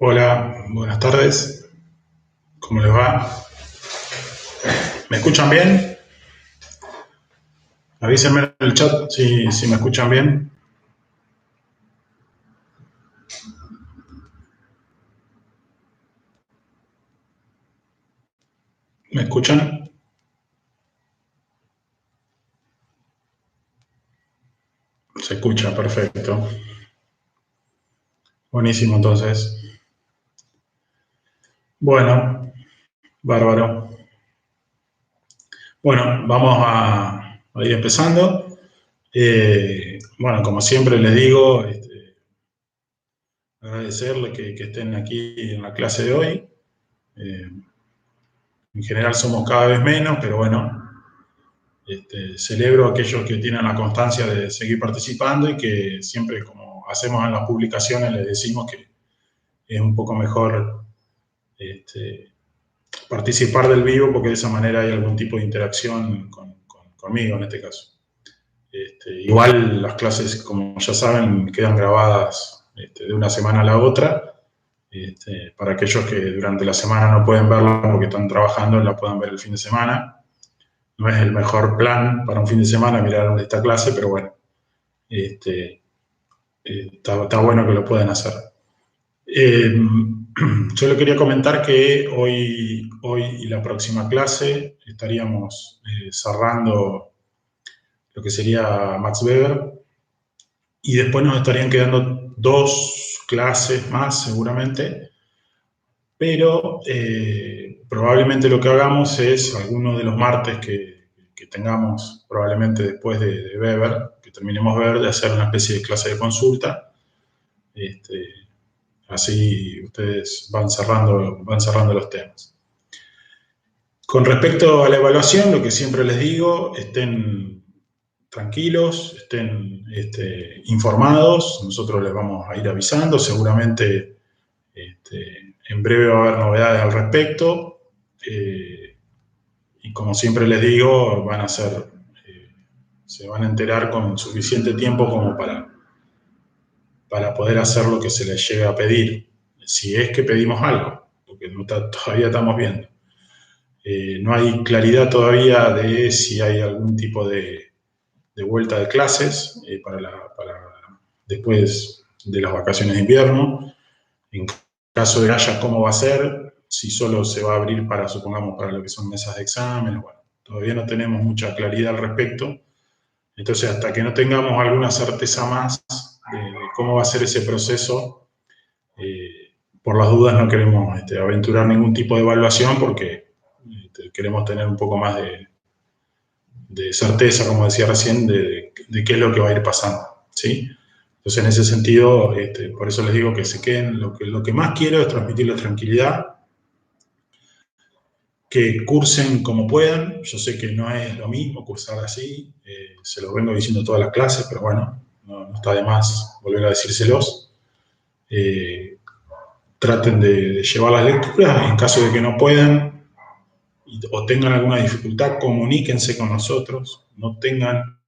Hola, buenas tardes. ¿Cómo les va? ¿Me escuchan bien? Avísenme en el chat si me escuchan bien. ¿Me escuchan? Se escucha, perfecto. Buenísimo, entonces. Bueno, bárbaro. Bueno, vamos a ir empezando. Bueno, como siempre les digo, agradecerles que estén aquí en la clase de hoy. Eh, en general somos cada vez menos, pero bueno, celebro a aquellos que tienen la constancia de seguir participando y que siempre, como hacemos en las publicaciones, les decimos que es un poco mejor participar del vivo porque de esa manera hay algún tipo de interacción conmigo en este caso. Igual las clases, como ya saben, quedan grabadas de una semana a la otra. Para aquellos que durante la semana no pueden verla porque están trabajando, la puedan ver el fin de semana. No es el mejor plan para un fin de semana mirar esta clase, pero bueno, está bueno que lo puedan hacer. Yo le quería comentar que hoy y la próxima clase estaríamos cerrando lo que sería Max Weber y después nos estarían quedando 2 clases más seguramente, pero probablemente lo que hagamos es alguno de los martes que tengamos probablemente después de Weber, que terminemos Weber, de hacer una especie de clase de consulta. Así ustedes van cerrando los temas. Con respecto a la evaluación, lo que siempre les digo, estén tranquilos, estén informados, nosotros les vamos a ir avisando, seguramente en breve va a haber novedades al respecto, y como siempre les digo, se van a enterar con suficiente tiempo como para poder hacer lo que se les llegue a pedir, si es que pedimos algo, porque todavía estamos viendo. No hay claridad todavía de si hay algún tipo de vuelta de clases para después de las vacaciones de invierno. En caso de que haya, cómo va a ser, si solo se va a abrir supongamos, para lo que son mesas de exámenes. Bueno, todavía no tenemos mucha claridad al respecto. Entonces, hasta que no tengamos alguna certeza más de cómo va a ser ese proceso, por las dudas no queremos aventurar ningún tipo de evaluación porque queremos tener un poco más de certeza, como decía recién, de qué es lo que va a ir pasando, ¿sí? Entonces, en ese sentido, por eso les digo que se queden. Lo que más quiero es transmitirles tranquilidad, que cursen como puedan. Yo sé que no es lo mismo cursar así, se los vengo diciendo todas las clases, pero bueno, no está de más volver a decírselos. Traten de llevar las lecturas. En caso de que no puedan o tengan alguna dificultad, comuníquense con nosotros, no tengan,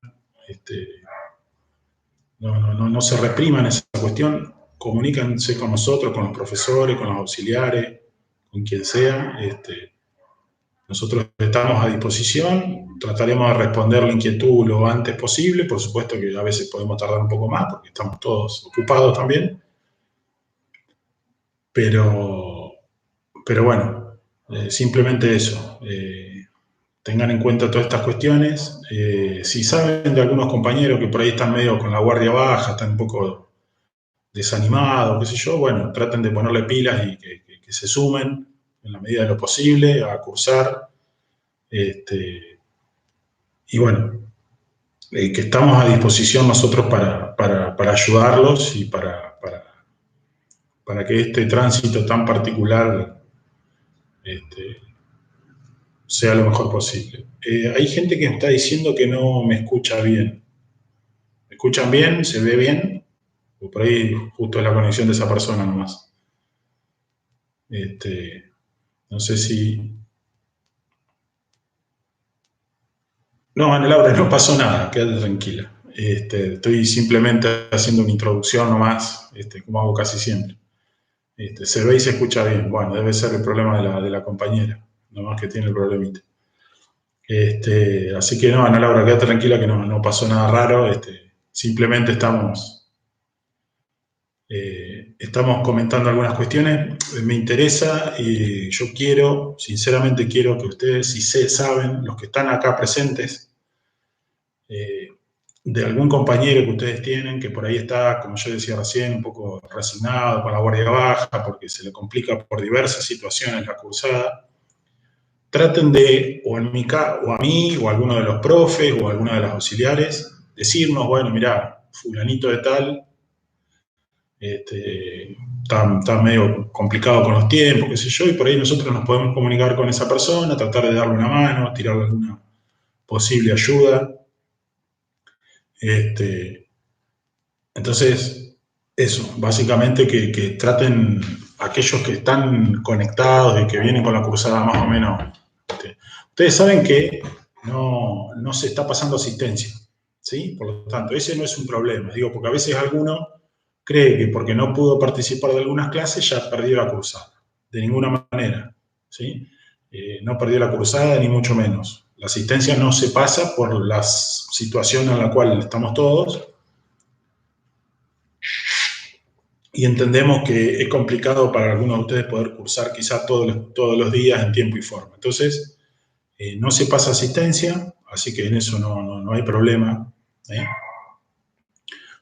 no se repriman esa cuestión, comuníquense con nosotros, con los profesores, con los auxiliares, con quien sea. Nosotros estamos a disposición, trataremos de responder la inquietud lo antes posible. Por supuesto que a veces podemos tardar un poco más porque estamos todos ocupados también, pero bueno, simplemente eso. Tengan en cuenta todas estas cuestiones. Si saben de algunos compañeros que por ahí están medio con la guardia baja, están un poco desanimados, qué sé yo, bueno, traten de ponerle pilas y que se sumen en la medida de lo posible a cursar. Y bueno, que estamos a disposición nosotros para ayudarlos y para que este tránsito tan particular este, sea lo mejor posible. Hay gente que me está diciendo que no me escucha bien. ¿Me escuchan bien? ¿Se ve bien? O por ahí justo es la conexión de esa persona nomás. No sé si... No, Ana Laura, no pasó nada, quédate tranquila. Estoy simplemente haciendo una introducción nomás, como hago casi siempre. Se ve y se escucha bien. Bueno, debe ser el problema de la compañera, nomás que tiene el problemita. Así que no, Ana Laura, quédate tranquila que no pasó nada raro. Simplemente estamos comentando algunas cuestiones. Me interesa y yo quiero, sinceramente quiero que ustedes, si saben, los que están acá presentes, eh, de algún compañero que ustedes tienen, que por ahí está, como yo decía recién, un poco resignado, con la guardia baja, porque se le complica por diversas situaciones la cursada, traten de, o a mí, o a alguno de los profes, o a alguno de los auxiliares, decirnos, bueno, mirá, fulanito de tal, está medio complicado con los tiempos, qué sé yo, y por ahí nosotros nos podemos comunicar con esa persona, tratar de darle una mano, tirarle alguna posible ayuda. Entonces, eso, básicamente que traten aquellos que están conectados y que vienen con la cursada más o menos. Ustedes saben que no se está pasando asistencia, ¿sí? Por lo tanto, ese no es un problema, digo, porque a veces alguno cree que porque no pudo participar de algunas clases ya perdió la cursada. De ninguna manera, ¿sí? No perdió la cursada, ni mucho menos. La asistencia no se pasa por la situación en la cual estamos todos, y entendemos que es complicado para algunos de ustedes poder cursar quizá todos los días en tiempo y forma. Entonces, no se pasa asistencia, así que en eso no hay problema. ¿eh?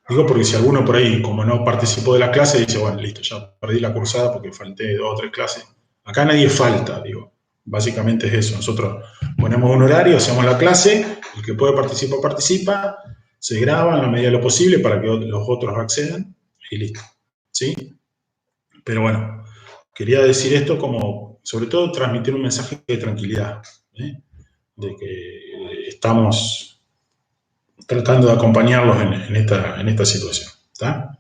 Digo porque si alguno por ahí, como no participó de la clase, dice, bueno, listo, ya perdí la cursada porque falté 2 o 3 clases. Acá nadie falta, digo. Básicamente es eso. Nosotros ponemos un horario, hacemos la clase, el que puede participar, participa, se graba en la medida de lo posible para que los otros accedan y listo. ¿Sí? Pero bueno, quería decir esto como, sobre todo, transmitir un mensaje de tranquilidad, ¿eh? De que estamos tratando de acompañarlos en esta situación. ¿Está?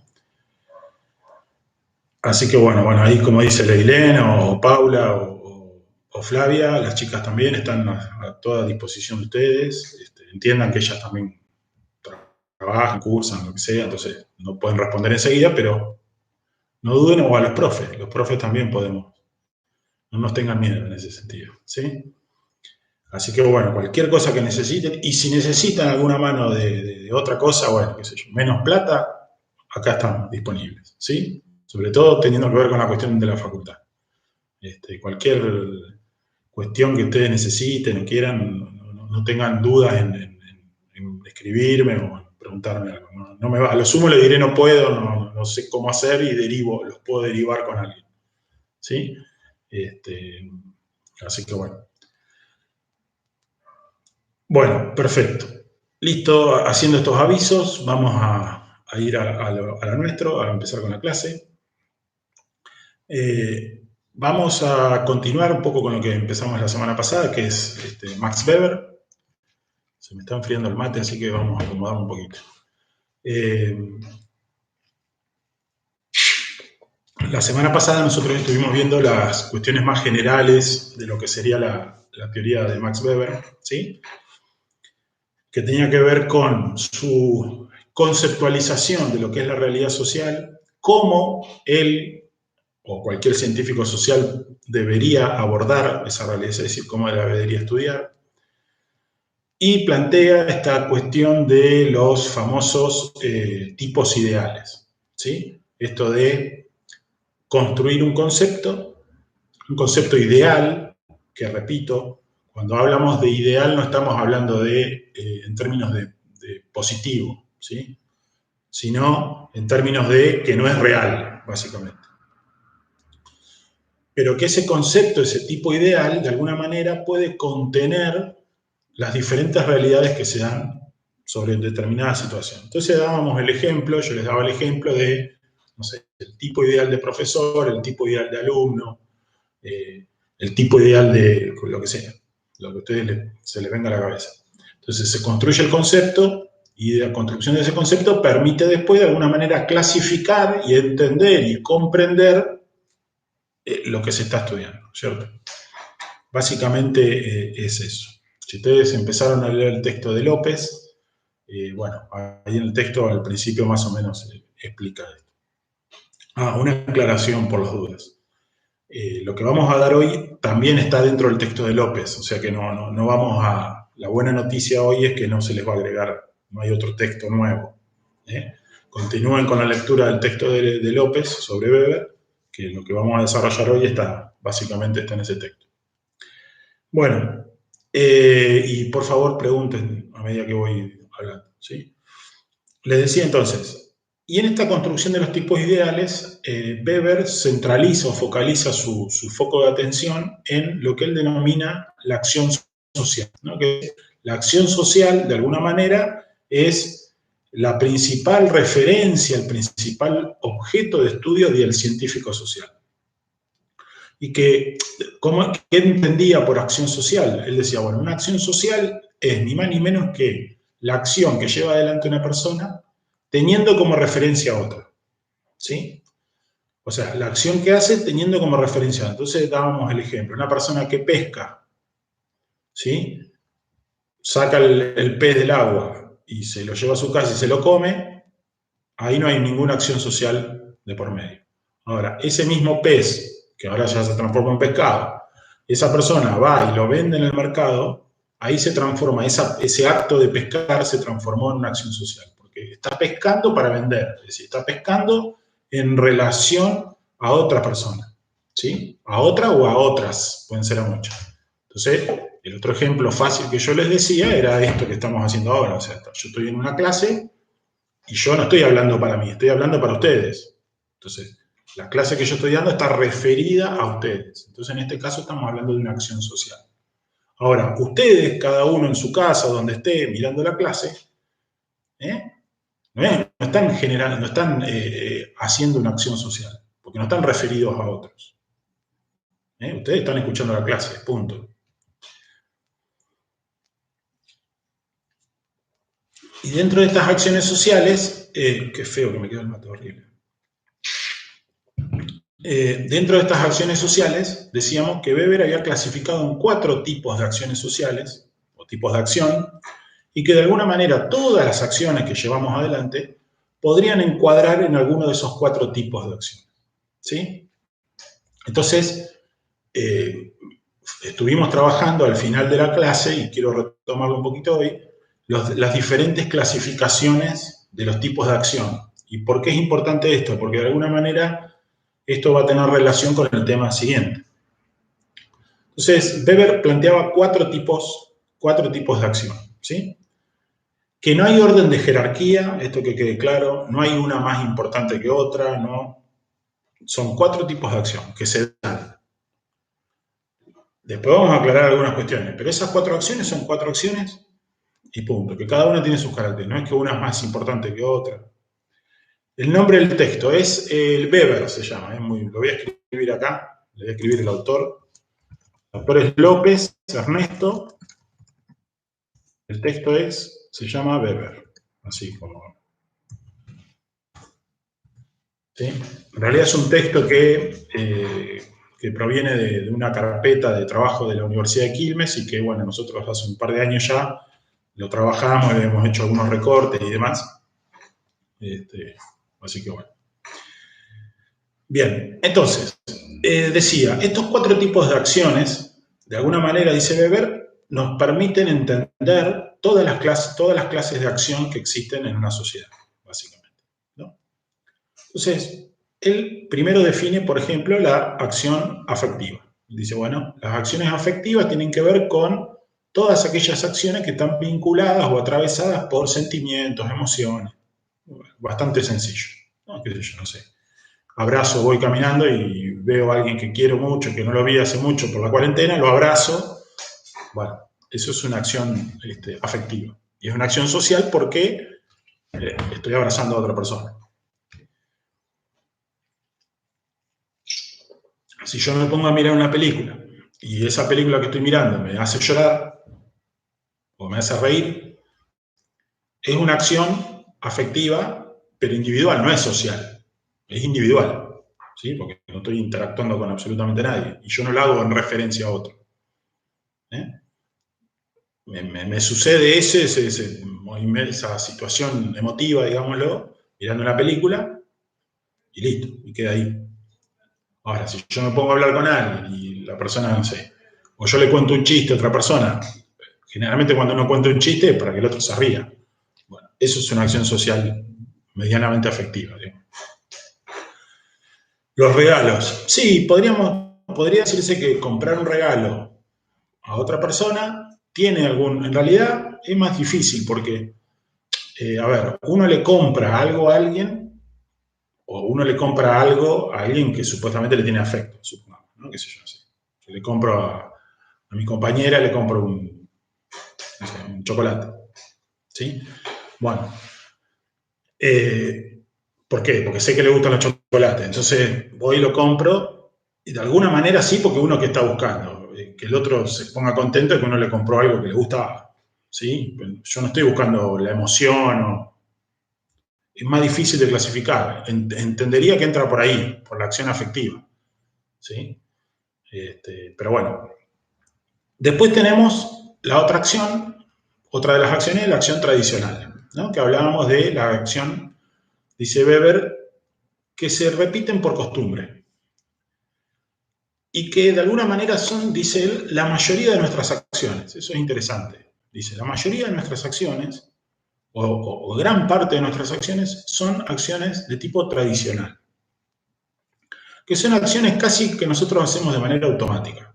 Así que bueno, ahí como dice Leilén o Paula o Flavia, las chicas también están a toda disposición de ustedes. Entiendan que ellas también trabajan, cursan, lo que sea, entonces no pueden responder enseguida, pero no duden, o a los profes también podemos. No nos tengan miedo en ese sentido, ¿sí? Así que bueno, cualquier cosa que necesiten, y si necesitan alguna mano de otra cosa, bueno, qué sé yo, menos plata, acá estamos disponibles, ¿sí? Sobre todo teniendo que ver con la cuestión de la facultad. Cualquier cuestión que ustedes necesiten o quieran, no tengan dudas en escribirme o en preguntarme algo. A lo sumo le diré no puedo, no sé cómo hacer y los puedo derivar con alguien, ¿sí? Así que bueno. Bueno, perfecto. Listo, haciendo estos avisos, vamos a ir a lo nuestro, a empezar con la clase. Vamos a continuar un poco con lo que empezamos la semana pasada, que es Max Weber. Se me está enfriando el mate, así que vamos a acomodar un poquito. La semana pasada nosotros estuvimos viendo las cuestiones más generales de lo que sería la teoría de Max Weber, ¿sí? Que tenía que ver con su conceptualización de lo que es la realidad social, cómo él o cualquier científico social debería abordar esa realidad, es decir, cómo la debería estudiar, y plantea esta cuestión de los famosos tipos ideales, ¿sí? Esto de construir un concepto ideal, que repito, cuando hablamos de ideal no estamos hablando en términos de positivo, ¿sí? Sino en términos de que no es real, básicamente. Pero que ese concepto, ese tipo ideal, de alguna manera puede contener las diferentes realidades que se dan sobre determinada situación. Entonces dábamos el ejemplo, yo les daba el ejemplo de, no sé, el tipo ideal de profesor, el tipo ideal de alumno, el tipo ideal de lo que sea, lo que a ustedes se les venga a la cabeza. Entonces se construye el concepto y la construcción de ese concepto permite después de alguna manera clasificar y entender y comprender lo que se está estudiando, ¿cierto? Básicamente es eso. Si ustedes empezaron a leer el texto de López, bueno, ahí en el texto al principio más o menos explica esto. Una aclaración por las dudas. Lo que vamos a dar hoy también está dentro del texto de López, o sea que no vamos a... La buena noticia hoy es que no se les va a agregar, no hay otro texto nuevo. Continúen con la lectura del texto de López sobre Weber, que lo que vamos a desarrollar hoy básicamente está en ese texto. Bueno, y por favor pregunten a medida que voy hablando, ¿sí? Les decía entonces, y en esta construcción de los tipos ideales, Weber centraliza o focaliza su foco de atención en lo que él denomina la acción social, ¿no? Que la acción social, de alguna manera, es la principal referencia, el principal objeto de estudio del científico social. Y que, ¿qué entendía por acción social? Él decía, bueno, una acción social es ni más ni menos que la acción que lleva adelante una persona teniendo como referencia a otra, ¿sí? O sea, la acción que hace teniendo como referencia. Entonces dábamos el ejemplo, una persona que pesca, ¿sí? Saca el pez del agua y se lo lleva a su casa y se lo come, ahí no hay ninguna acción social de por medio. Ahora, ese mismo pez, que ahora ya se transforma en pescado, esa persona va y lo vende en el mercado, ahí se transforma, ese acto de pescar se transformó en una acción social, porque está pescando para vender, es decir, está pescando en relación a otra persona, ¿sí? A otra o a otras, pueden ser a muchas. Entonces, el otro ejemplo fácil que yo les decía era esto que estamos haciendo ahora, o sea, yo estoy en una clase y yo no estoy hablando para mí, estoy hablando para ustedes. Entonces, la clase que yo estoy dando está referida a ustedes. Entonces, en este caso estamos hablando de una acción social. Ahora, ustedes, cada uno en su casa, donde esté mirando la clase, no están generando, no están haciendo una acción social, porque no están referidos a otros. Ustedes están escuchando la clase, punto. Y dentro de estas acciones sociales, qué feo que me quedó el mate, horrible. Dentro de estas acciones sociales, decíamos que Weber había clasificado en 4 tipos de acciones sociales, o tipos de acción, y que de alguna manera todas las acciones que llevamos adelante podrían encuadrar en alguno de esos 4 tipos de acciones. ¿Sí? Entonces, estuvimos trabajando al final de la clase, y quiero retomarlo un poquito hoy, las diferentes clasificaciones de los tipos de acción. ¿Y por qué es importante esto? Porque de alguna manera esto va a tener relación con el tema siguiente. Entonces, Weber planteaba 4 tipos de acción, ¿sí? Que no hay orden de jerarquía, esto que quede claro, no hay una más importante que otra, no. Son 4 tipos de acción que se dan. Después vamos a aclarar algunas cuestiones, pero esas 4 acciones son 4 acciones y punto, que cada una tiene sus caracteres, no es que una es más importante que otra. El nombre del texto es el Weber, se llama, lo voy a escribir acá, le voy a escribir el autor. El autor es López Ernesto, el texto se llama Weber, así como... ¿sí? En realidad es un texto que proviene de una carpeta de trabajo de la Universidad de Quilmes y que, bueno, nosotros hace un par de años ya lo trabajamos, le hemos hecho algunos recortes y demás. Así que, bueno. Bien, entonces, decía, estos 4 tipos de acciones, de alguna manera, dice Weber, nos permiten entender todas las clases de acción que existen en una sociedad, básicamente, ¿no? Entonces, él primero define, por ejemplo, la acción afectiva. Dice, bueno, las acciones afectivas tienen que ver con todas aquellas acciones que están vinculadas o atravesadas por sentimientos, emociones. Bastante sencillo, ¿no? ¿Qué sé yo? No sé. Abrazo, voy caminando y veo a alguien que quiero mucho, que no lo vi hace mucho por la cuarentena, lo abrazo. Bueno, eso es una acción afectiva. Y es una acción social porque estoy abrazando a otra persona. Si yo me pongo a mirar una película y esa película que estoy mirando me hace llorar o me hace reír, es una acción afectiva, pero individual, no es social, es individual, ¿sí? Porque no estoy interactuando con absolutamente nadie y yo no la hago en referencia a otro. Me sucede esa situación emotiva, digámoslo, mirando una película, y listo, y queda ahí. Ahora, si yo me pongo a hablar con alguien y la persona, no sé, o yo le cuento un chiste a otra persona, generalmente cuando uno cuenta un chiste es para que el otro se ría. Bueno, eso es una acción social medianamente afectiva, digamos. Los regalos. Sí, podría decirse que comprar un regalo a otra persona tiene algún... En realidad es más difícil porque, a ver, uno le compra algo a alguien o uno le compra algo a alguien que supuestamente le tiene afecto, supongamos, ¿no? ¿Qué sé yo? Así. Yo le compro a mi compañera, le compro no sé, un chocolate, ¿sí? Bueno, ¿por qué? Porque sé que le gustan los chocolates. Entonces voy y lo compro y de alguna manera sí, porque uno que está buscando, que el otro se ponga contento de que uno le compró algo que le gustaba. ¿Sí? Yo no estoy buscando la emoción es más difícil de clasificar. Entendería que entra por ahí, por la acción afectiva. ¿Sí? Pero bueno. Después tenemos la otra acción, otra de las acciones, la acción tradicional, ¿no? Que hablábamos de la acción, dice Weber, que se repiten por costumbre y que de alguna manera son, dice él, la mayoría de nuestras acciones. Eso es interesante. Dice, la mayoría de nuestras acciones, o gran parte de nuestras acciones, son acciones de tipo tradicional, que son acciones casi que nosotros hacemos de manera automática.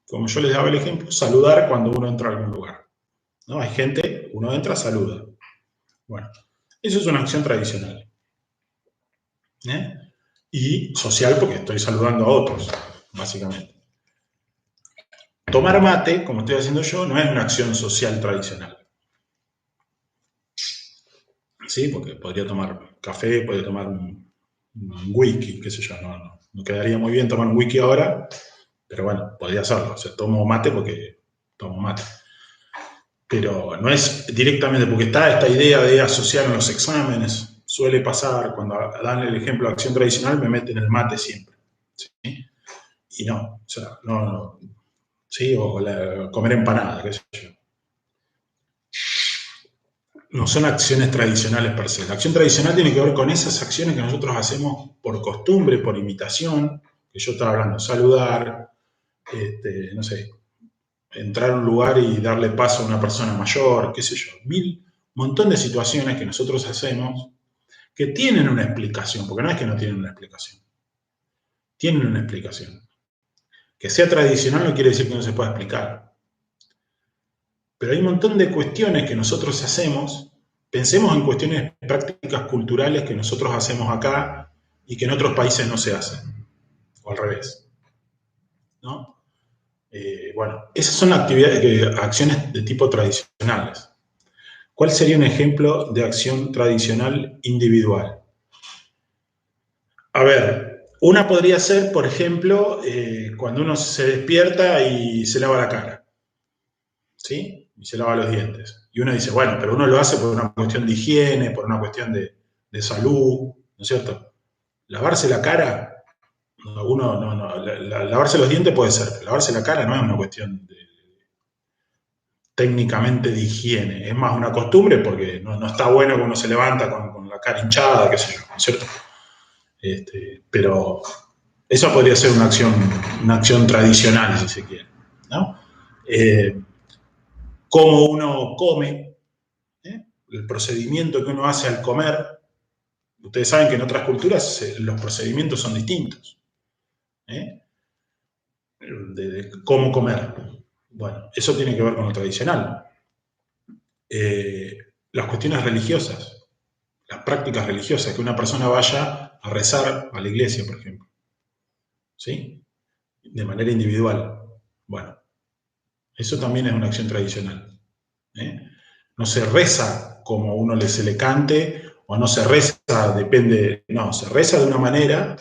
Como yo les daba el ejemplo, saludar cuando uno entra a algún lugar. ¿No? Hay gente, uno entra, saluda. Bueno, eso es una acción tradicional. ¿Eh? Y social porque estoy saludando a otros, básicamente. Tomar mate, como estoy haciendo yo, no es una acción social tradicional. Sí, porque podría tomar café, podría tomar un whisky, qué sé yo, no quedaría muy bien tomar un whisky ahora, pero bueno, podría hacerlo. O sea, tomo mate porque tomo mate. Pero no es directamente, porque está esta idea de asociar en los exámenes. Suele pasar, cuando dan el ejemplo de acción tradicional, me meten el mate siempre. ¿Sí? Y no, o sea, no ¿sí? O comer empanada, qué sé yo. No son acciones tradicionales per se. La acción tradicional tiene que ver con esas acciones que nosotros hacemos por costumbre, por imitación, que yo estaba hablando, saludar, no sé, entrar a un lugar y darle paso a una persona mayor, qué sé yo, montón de situaciones que nosotros hacemos que tienen una explicación, porque no es que no tienen una explicación, tienen una explicación. Que sea tradicional no quiere decir que no se pueda explicar. Pero hay un montón de cuestiones que nosotros hacemos, pensemos en cuestiones prácticas culturales que nosotros hacemos acá y que en otros países no se hacen, o al revés. ¿No? Bueno, esas son acciones de tipo tradicionales. ¿Cuál sería un ejemplo de acción tradicional individual? A ver, una podría ser, por ejemplo, cuando uno se despierta y se lava la cara, ¿sí? Y se lava los dientes. Y uno dice, bueno, pero uno lo hace por una cuestión de higiene, por una cuestión de salud, ¿no es cierto? Lavarse la cara, lavarse los dientes puede ser, pero lavarse la cara no es una cuestión técnicamente de higiene, es más una costumbre porque no está bueno que uno se levanta con la cara hinchada, qué sé yo, ¿no es cierto? Pero eso podría ser una acción tradicional, si se quiere, ¿no? Cómo uno come, el procedimiento que uno hace al comer. Ustedes saben que en otras culturas los procedimientos son distintos. ¿Eh? De cómo comer. Bueno, eso tiene que ver con lo tradicional. Las cuestiones religiosas, las prácticas religiosas, que una persona vaya a rezar a la iglesia, por ejemplo. ¿Sí? De manera individual. Bueno, eso también es una acción tradicional. ¿Eh? No se reza como uno se le cante, o no se reza, depende, no, se reza de una manera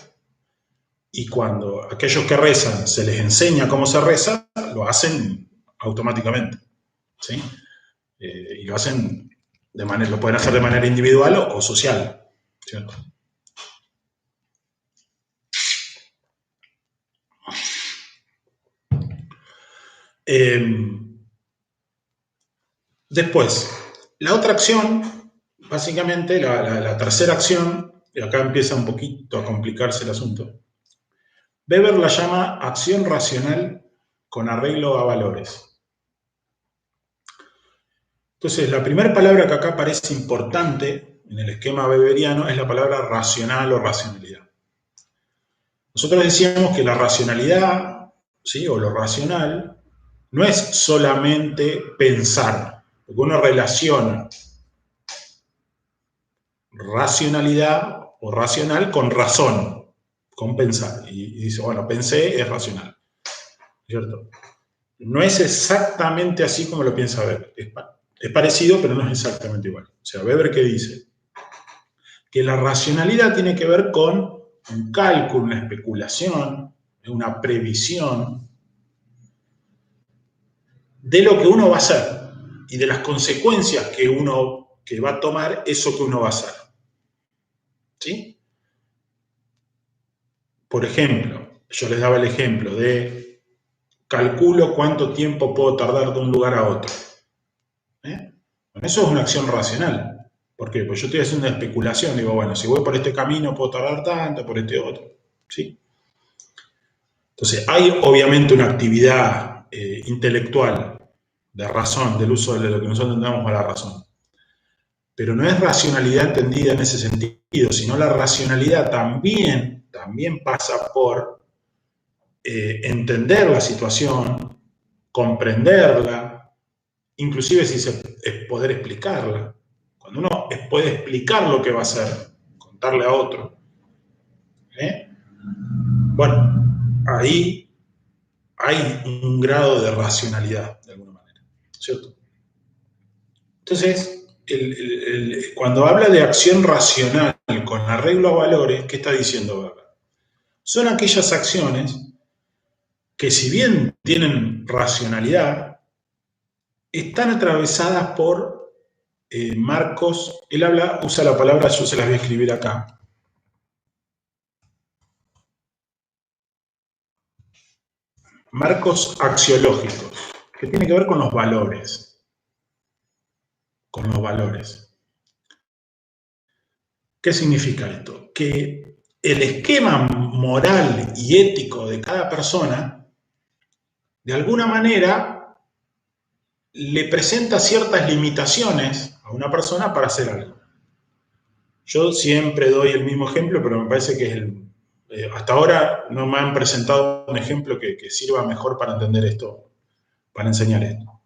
y cuando aquellos que rezan se les enseña cómo se reza, lo hacen automáticamente. ¿Sí? Y lo hacen lo pueden hacer de manera individual o social. ¿Cierto? Después, la otra acción, básicamente la tercera acción, y acá empieza un poquito a complicarse el asunto. Weber la llama acción racional con arreglo a valores. Entonces, la primera palabra que acá parece importante en el esquema weberiano es la palabra racional o racionalidad. Nosotros decíamos que la racionalidad, ¿sí?, o lo racional, no es solamente pensar, porque uno relaciona racionalidad o racional con razón, con pensar. Y dice, bueno, pensé, es racional, ¿cierto? No es exactamente así como lo piensa Weber. Es parecido, pero no es exactamente igual. O sea, Weber, ¿qué dice? Que la racionalidad tiene que ver con un cálculo, una especulación, una previsión de lo que uno va a hacer y de las consecuencias que va a tomar eso que uno va a hacer. ¿Sí? Por ejemplo, yo les daba el ejemplo de calculo cuánto tiempo puedo tardar de un lugar a otro. Bueno, eso es una acción racional. ¿Por qué? Pues yo estoy haciendo una especulación. Digo, bueno, si voy por este camino puedo tardar tanto, por este otro. ¿Sí? Entonces, hay obviamente una actividad intelectual de razón, del uso de lo que nosotros entendemos a la razón. Pero no es racionalidad entendida en ese sentido, sino la racionalidad también pasa por entender la situación, comprenderla, inclusive si es poder explicarla. Cuando uno puede explicar lo que va a hacer, contarle a otro, bueno, ahí hay un grado de racionalidad, de alguna manera, ¿cierto? Entonces, cuando habla de acción racional con arreglo a valores, ¿qué está diciendo? Son aquellas acciones que, si bien tienen racionalidad, están atravesadas por marcos. Él usa la palabra, yo se las voy a escribir acá. Marcos axiológicos, que tiene que ver con los valores. Con los valores. ¿Qué significa esto? Que el esquema moral y ético de cada persona, de alguna manera, le presenta ciertas limitaciones a una persona para hacer algo. Yo siempre doy el mismo ejemplo, pero me parece que es hasta ahora no me han presentado un ejemplo que sirva mejor para entender esto, para enseñar esto.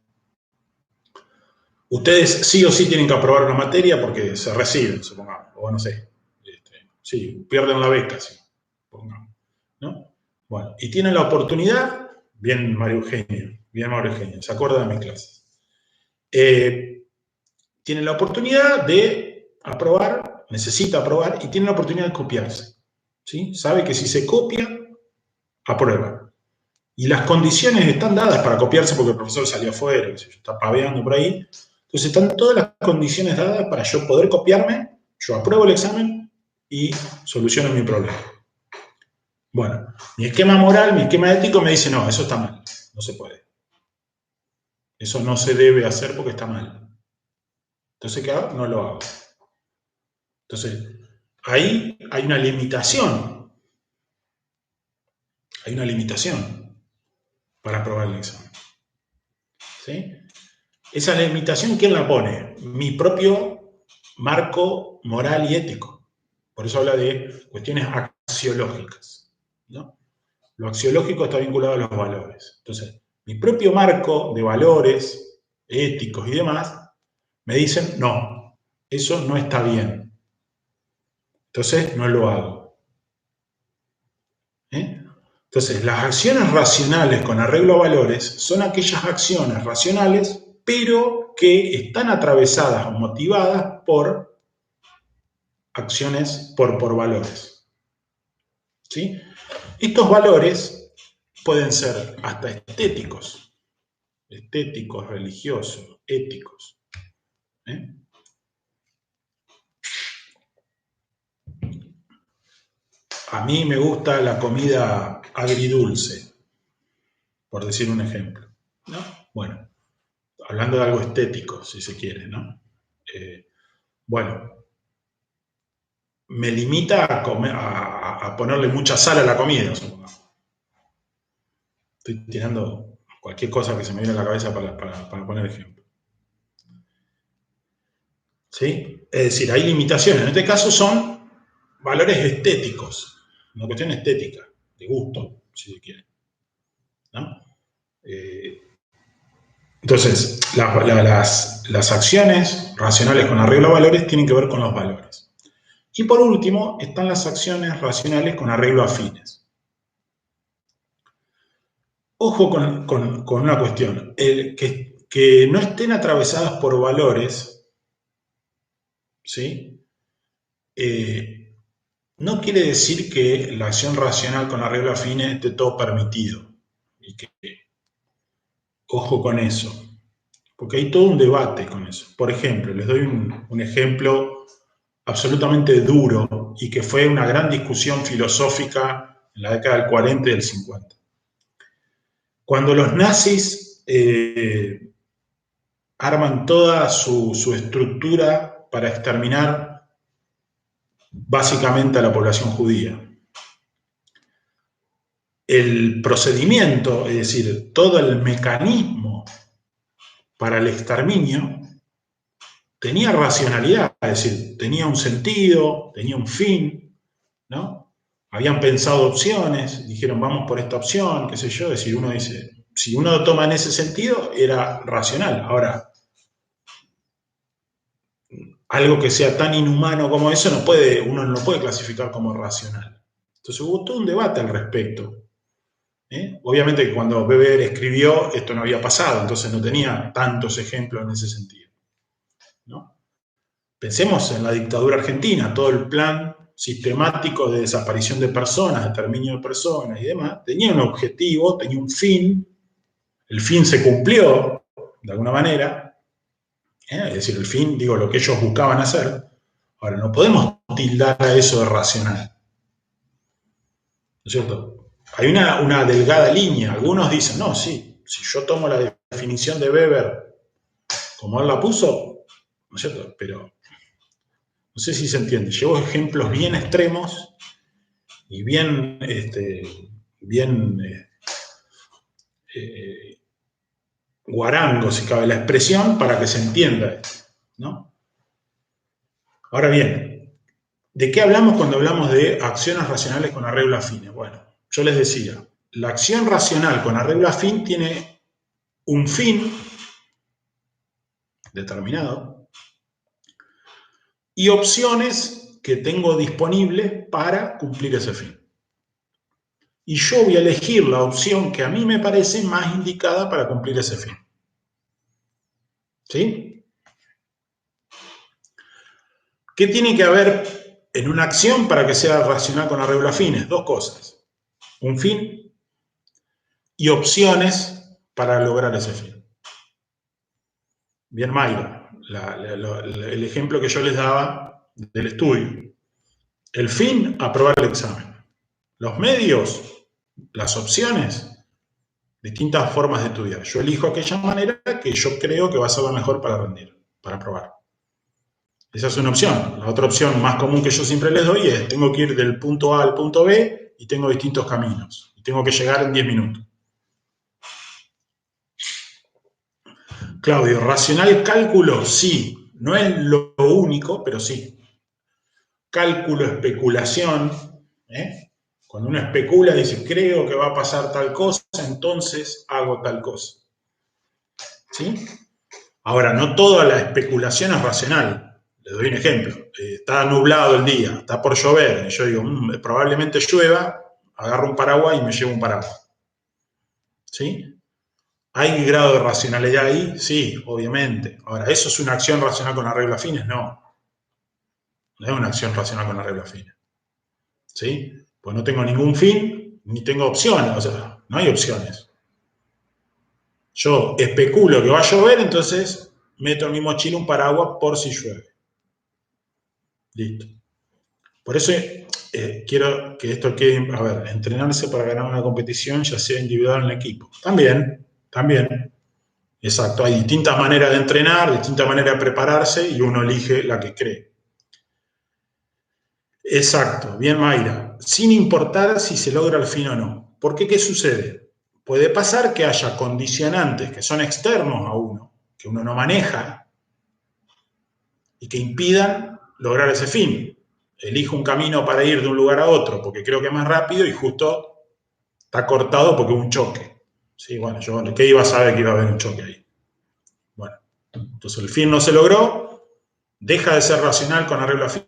Ustedes sí o sí tienen que aprobar una materia porque se reciben, supongamos, o no sé. Sí, pierden la beca, sí, supongamos, ¿no? Bueno, y tienen la oportunidad, bien María Eugenia, se acuerda de mis clases. Tienen la oportunidad de aprobar, necesita aprobar, y tiene la oportunidad de copiarse. ¿Sí? Sabe que si se copia, aprueba. Y las condiciones están dadas para copiarse porque el profesor salió afuera, está paveando por ahí. Entonces están todas las condiciones dadas para yo poder copiarme, yo apruebo el examen y soluciono mi problema. Bueno, mi esquema moral, mi esquema ético me dice, no, eso está mal, no se puede. Eso no se debe hacer porque está mal. Entonces, ¿qué hago? No lo hago. Entonces, ahí hay una limitación. Hay una limitación para aprobar el examen. ¿Sí? Esa limitación, ¿quién la pone? Mi propio marco moral y ético. Por eso habla de cuestiones axiológicas, ¿no? Lo axiológico está vinculado a los valores. Entonces, mi propio marco de valores éticos y demás me dicen, no, eso no está bien. Entonces, no lo hago. Entonces, las acciones racionales con arreglo a valores son aquellas acciones racionales, pero que están atravesadas o motivadas por acciones, por valores. ¿Sí? Estos valores pueden ser hasta estéticos, religiosos, éticos. A mí me gusta la comida agridulce, por decir un ejemplo, ¿no? Bueno, hablando de algo estético, si se quiere, ¿no? Bueno, me limita a ponerle mucha sal a la comida, supongamos. Estoy tirando cualquier cosa que se me viene a la cabeza para poner ejemplo. ¿Sí? Es decir, hay limitaciones. En este caso son valores estéticos, una cuestión estética, de gusto, si se quiere, ¿no? Entonces, las acciones racionales con arreglo a valores tienen que ver con los valores. Y por último, están las acciones racionales con arreglo a fines. Ojo con una cuestión, que no estén atravesadas por valores, ¿sí? No quiere decir que la acción racional con arreglo a fines esté todo permitido. Y que, ojo con eso, porque hay todo un debate con eso. Por ejemplo, les doy un ejemplo absolutamente duro y que fue una gran discusión filosófica en la década del 40 y del 50. Cuando los nazis arman toda su estructura para exterminar básicamente a la población judía. El procedimiento, es decir, todo el mecanismo para el exterminio tenía racionalidad, es decir, tenía un sentido, tenía un fin, ¿no? Habían pensado opciones, dijeron vamos por esta opción, qué sé yo, es decir, uno dice, si uno lo toma en ese sentido, era racional. Ahora, algo que sea tan inhumano como eso uno no lo puede clasificar como racional. Entonces hubo todo un debate al respecto. Obviamente que cuando Weber escribió esto no había pasado, entonces no tenía tantos ejemplos en ese sentido, ¿no? Pensemos en la dictadura argentina, todo el plan sistemático de desaparición de personas, de exterminio de personas y demás, tenía un objetivo, tenía un fin, el fin se cumplió de alguna manera, es decir, el fin, digo, lo que ellos buscaban hacer. Ahora, no podemos tildar a eso de racional, ¿no es cierto? Hay una delgada línea. Algunos dicen, no, sí, si yo tomo la definición de Weber como él la puso, ¿no es cierto? Pero no sé si se entiende. Llevo ejemplos bien extremos y bien, guarangos, si cabe la expresión, para que se entienda esto, ¿no? Ahora bien, ¿de qué hablamos cuando hablamos de acciones racionales con arreglo a fines? Bueno, yo les decía, la acción racional con arreglo a fin tiene un fin determinado y opciones que tengo disponibles para cumplir ese fin. Y yo voy a elegir la opción que a mí me parece más indicada para cumplir ese fin. ¿Sí? ¿Qué tiene que haber en una acción para que sea racional con arreglo a fines? Dos cosas. Un fin y opciones para lograr ese fin. Bien, Mayra, el ejemplo que yo les daba del estudio. El fin, aprobar el examen. Los medios, las opciones, distintas formas de estudiar. Yo elijo aquella manera que yo creo que va a ser la mejor para rendir, para aprobar. Esa es una opción. La otra opción más común que yo siempre les doy es, tengo que ir del punto A al punto B y tengo distintos caminos. Y tengo que llegar en 10 minutos. Claudio, racional cálculo, sí. No es lo único, pero sí. Cálculo, especulación. Cuando uno especula, dice, creo que va a pasar tal cosa, entonces hago tal cosa. ¿Sí? Ahora, no toda la especulación es racional. Les doy un ejemplo. Está nublado el día, está por llover, y yo digo, probablemente llueva, agarro un paraguas y me llevo un paraguas. ¿Sí? ¿Hay grado de racionalidad ahí? Sí, obviamente. Ahora, ¿eso es una acción racional con arreglo a fines? No. No es una acción racional con arreglo a fines. ¿Sí? Pues no tengo ningún fin, ni tengo opciones, o sea, no hay opciones. Yo especulo que va a llover, entonces meto en mi mochila un paraguas por si llueve. Listo. Por eso quiero que esto quede, a ver, entrenarse para ganar una competición, ya sea individual o en equipo. También. Exacto, hay distintas maneras de entrenar, distintas maneras de prepararse y uno elige la que cree. Exacto, bien Mayra, sin importar si se logra el fin o no. Porque ¿qué sucede? Puede pasar que haya condicionantes que son externos a uno, que uno no maneja, y que impidan lograr ese fin. Elijo un camino para ir de un lugar a otro porque creo que es más rápido y justo está cortado porque hubo un choque. Sí, bueno, yo ¿qué iba a saber que iba a haber un choque ahí? Bueno, entonces el fin no se logró, deja de ser racional con arreglo a fin.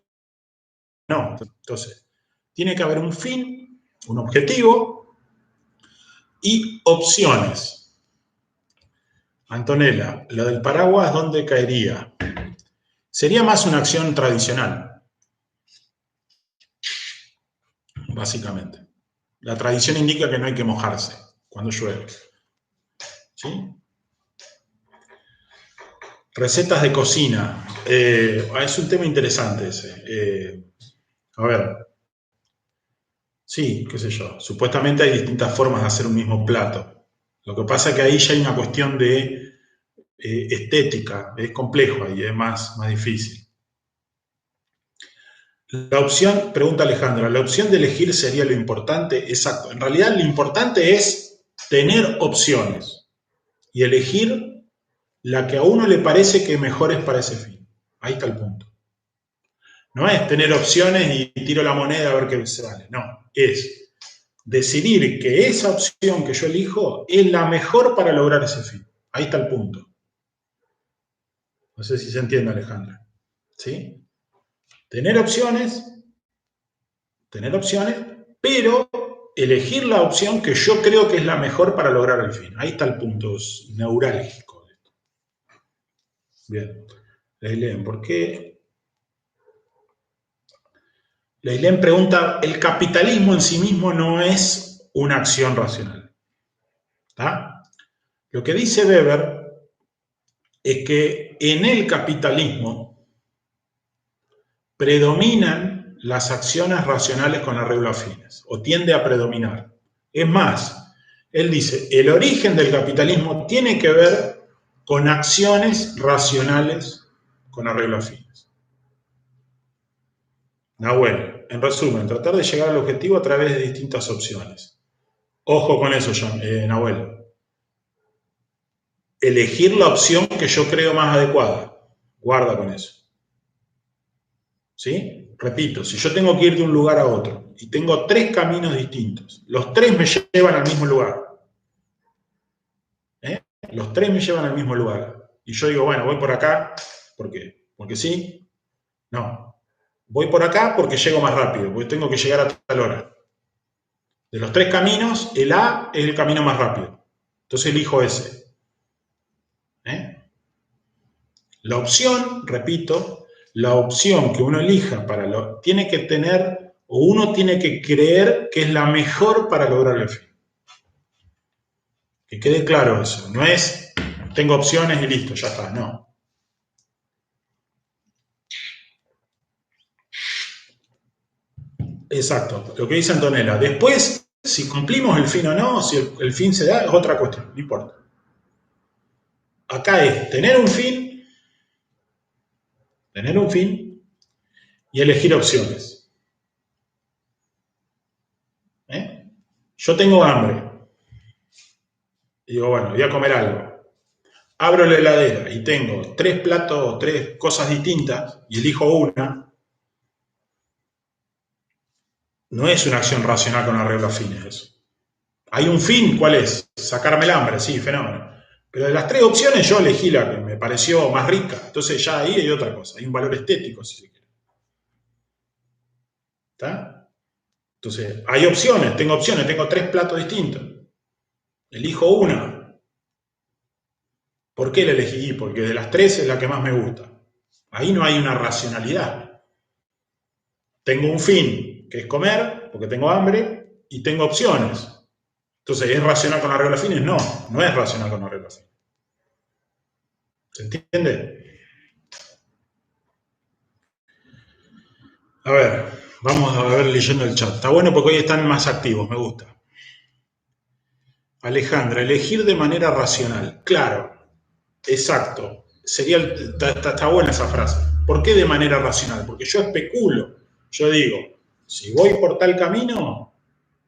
No, entonces tiene que haber un fin, un objetivo y opciones. Antonella, lo del paraguas, ¿dónde caería? Sería más una acción tradicional, básicamente. La tradición indica que no hay que mojarse cuando llueve. ¿Sí? Recetas de cocina. Es un tema interesante ese. A ver, sí, qué sé yo. Supuestamente hay distintas formas de hacer un mismo plato. Lo que pasa es que ahí ya hay una cuestión de estética. Es complejo ahí, es más difícil. La opción, pregunta Alejandra, ¿la opción de elegir sería lo importante? Exacto. En realidad lo importante es tener opciones y elegir la que a uno le parece que mejor es para ese fin. Ahí está el punto. No es tener opciones y tiro la moneda a ver qué sale. No, es decidir que esa opción que yo elijo es la mejor para lograr ese fin. Ahí está el punto. No sé si se entiende, Alejandra. ¿Sí? Tener opciones, pero elegir la opción que yo creo que es la mejor para lograr el fin. Ahí está el punto neurálgico de esto. Bien. Leilén, ¿por qué? Leilén pregunta, el capitalismo en sí mismo no es una acción racional. ¿Está? Lo que dice Weber es que en el capitalismo predominan las acciones racionales con arreglo a fines, o tiende a predominar. Es más, él dice, el origen del capitalismo tiene que ver con acciones racionales con arreglo a fines. Nahuel, en resumen, tratar de llegar al objetivo a través de distintas opciones. Ojo con eso, Nahuel. Elegir la opción que yo creo más adecuada. Guarda con eso. ¿Sí? Repito, si yo tengo que ir de un lugar a otro y tengo 3 caminos distintos, los 3 me llevan al mismo lugar. Los 3 me llevan al mismo lugar. Y yo digo, bueno, voy por acá, ¿por qué? ¿Porque sí? No. Voy por acá porque llego más rápido, porque tengo que llegar a tal hora. De los 3 caminos, el A es el camino más rápido. Entonces elijo ese. La opción, repito, la opción que uno elija tiene que tener, o uno tiene que creer que es la mejor para lograr el fin. Que quede claro eso. No es, tengo opciones y listo, ya está. No. Exacto. Lo que dice Antonella. Después, si cumplimos el fin o no, si el fin se da, es otra cuestión. No importa. Acá es tener un fin y elegir opciones. Yo tengo hambre. Y digo, bueno, voy a comer algo. Abro la heladera y tengo 3 platos, 3 cosas distintas y elijo una, no es una acción racional con arreglo a fines eso. Hay un fin, ¿cuál es? Sacarme el hambre, sí, fenómeno. Pero de las 3 opciones yo elegí la que me pareció más rica. Entonces ya ahí hay otra cosa, hay un valor estético, si se quiere. ¿Está? Entonces, hay opciones, tengo 3 platos distintos. Elijo una. ¿Por qué la elegí? Porque de las 3 es la que más me gusta. Ahí no hay una racionalidad. Tengo un fin, que es comer, porque tengo hambre, y tengo opciones. Entonces, ¿es racional con arreglo a fines? No, no es racional con arreglo a fines. ¿Se entiende? A ver, vamos a ver leyendo el chat. Está bueno porque hoy están más activos, me gusta. Alejandra, elegir de manera racional. Claro, exacto. Está buena esa frase. ¿Por qué de manera racional? Porque yo especulo. Yo digo, si voy por tal camino,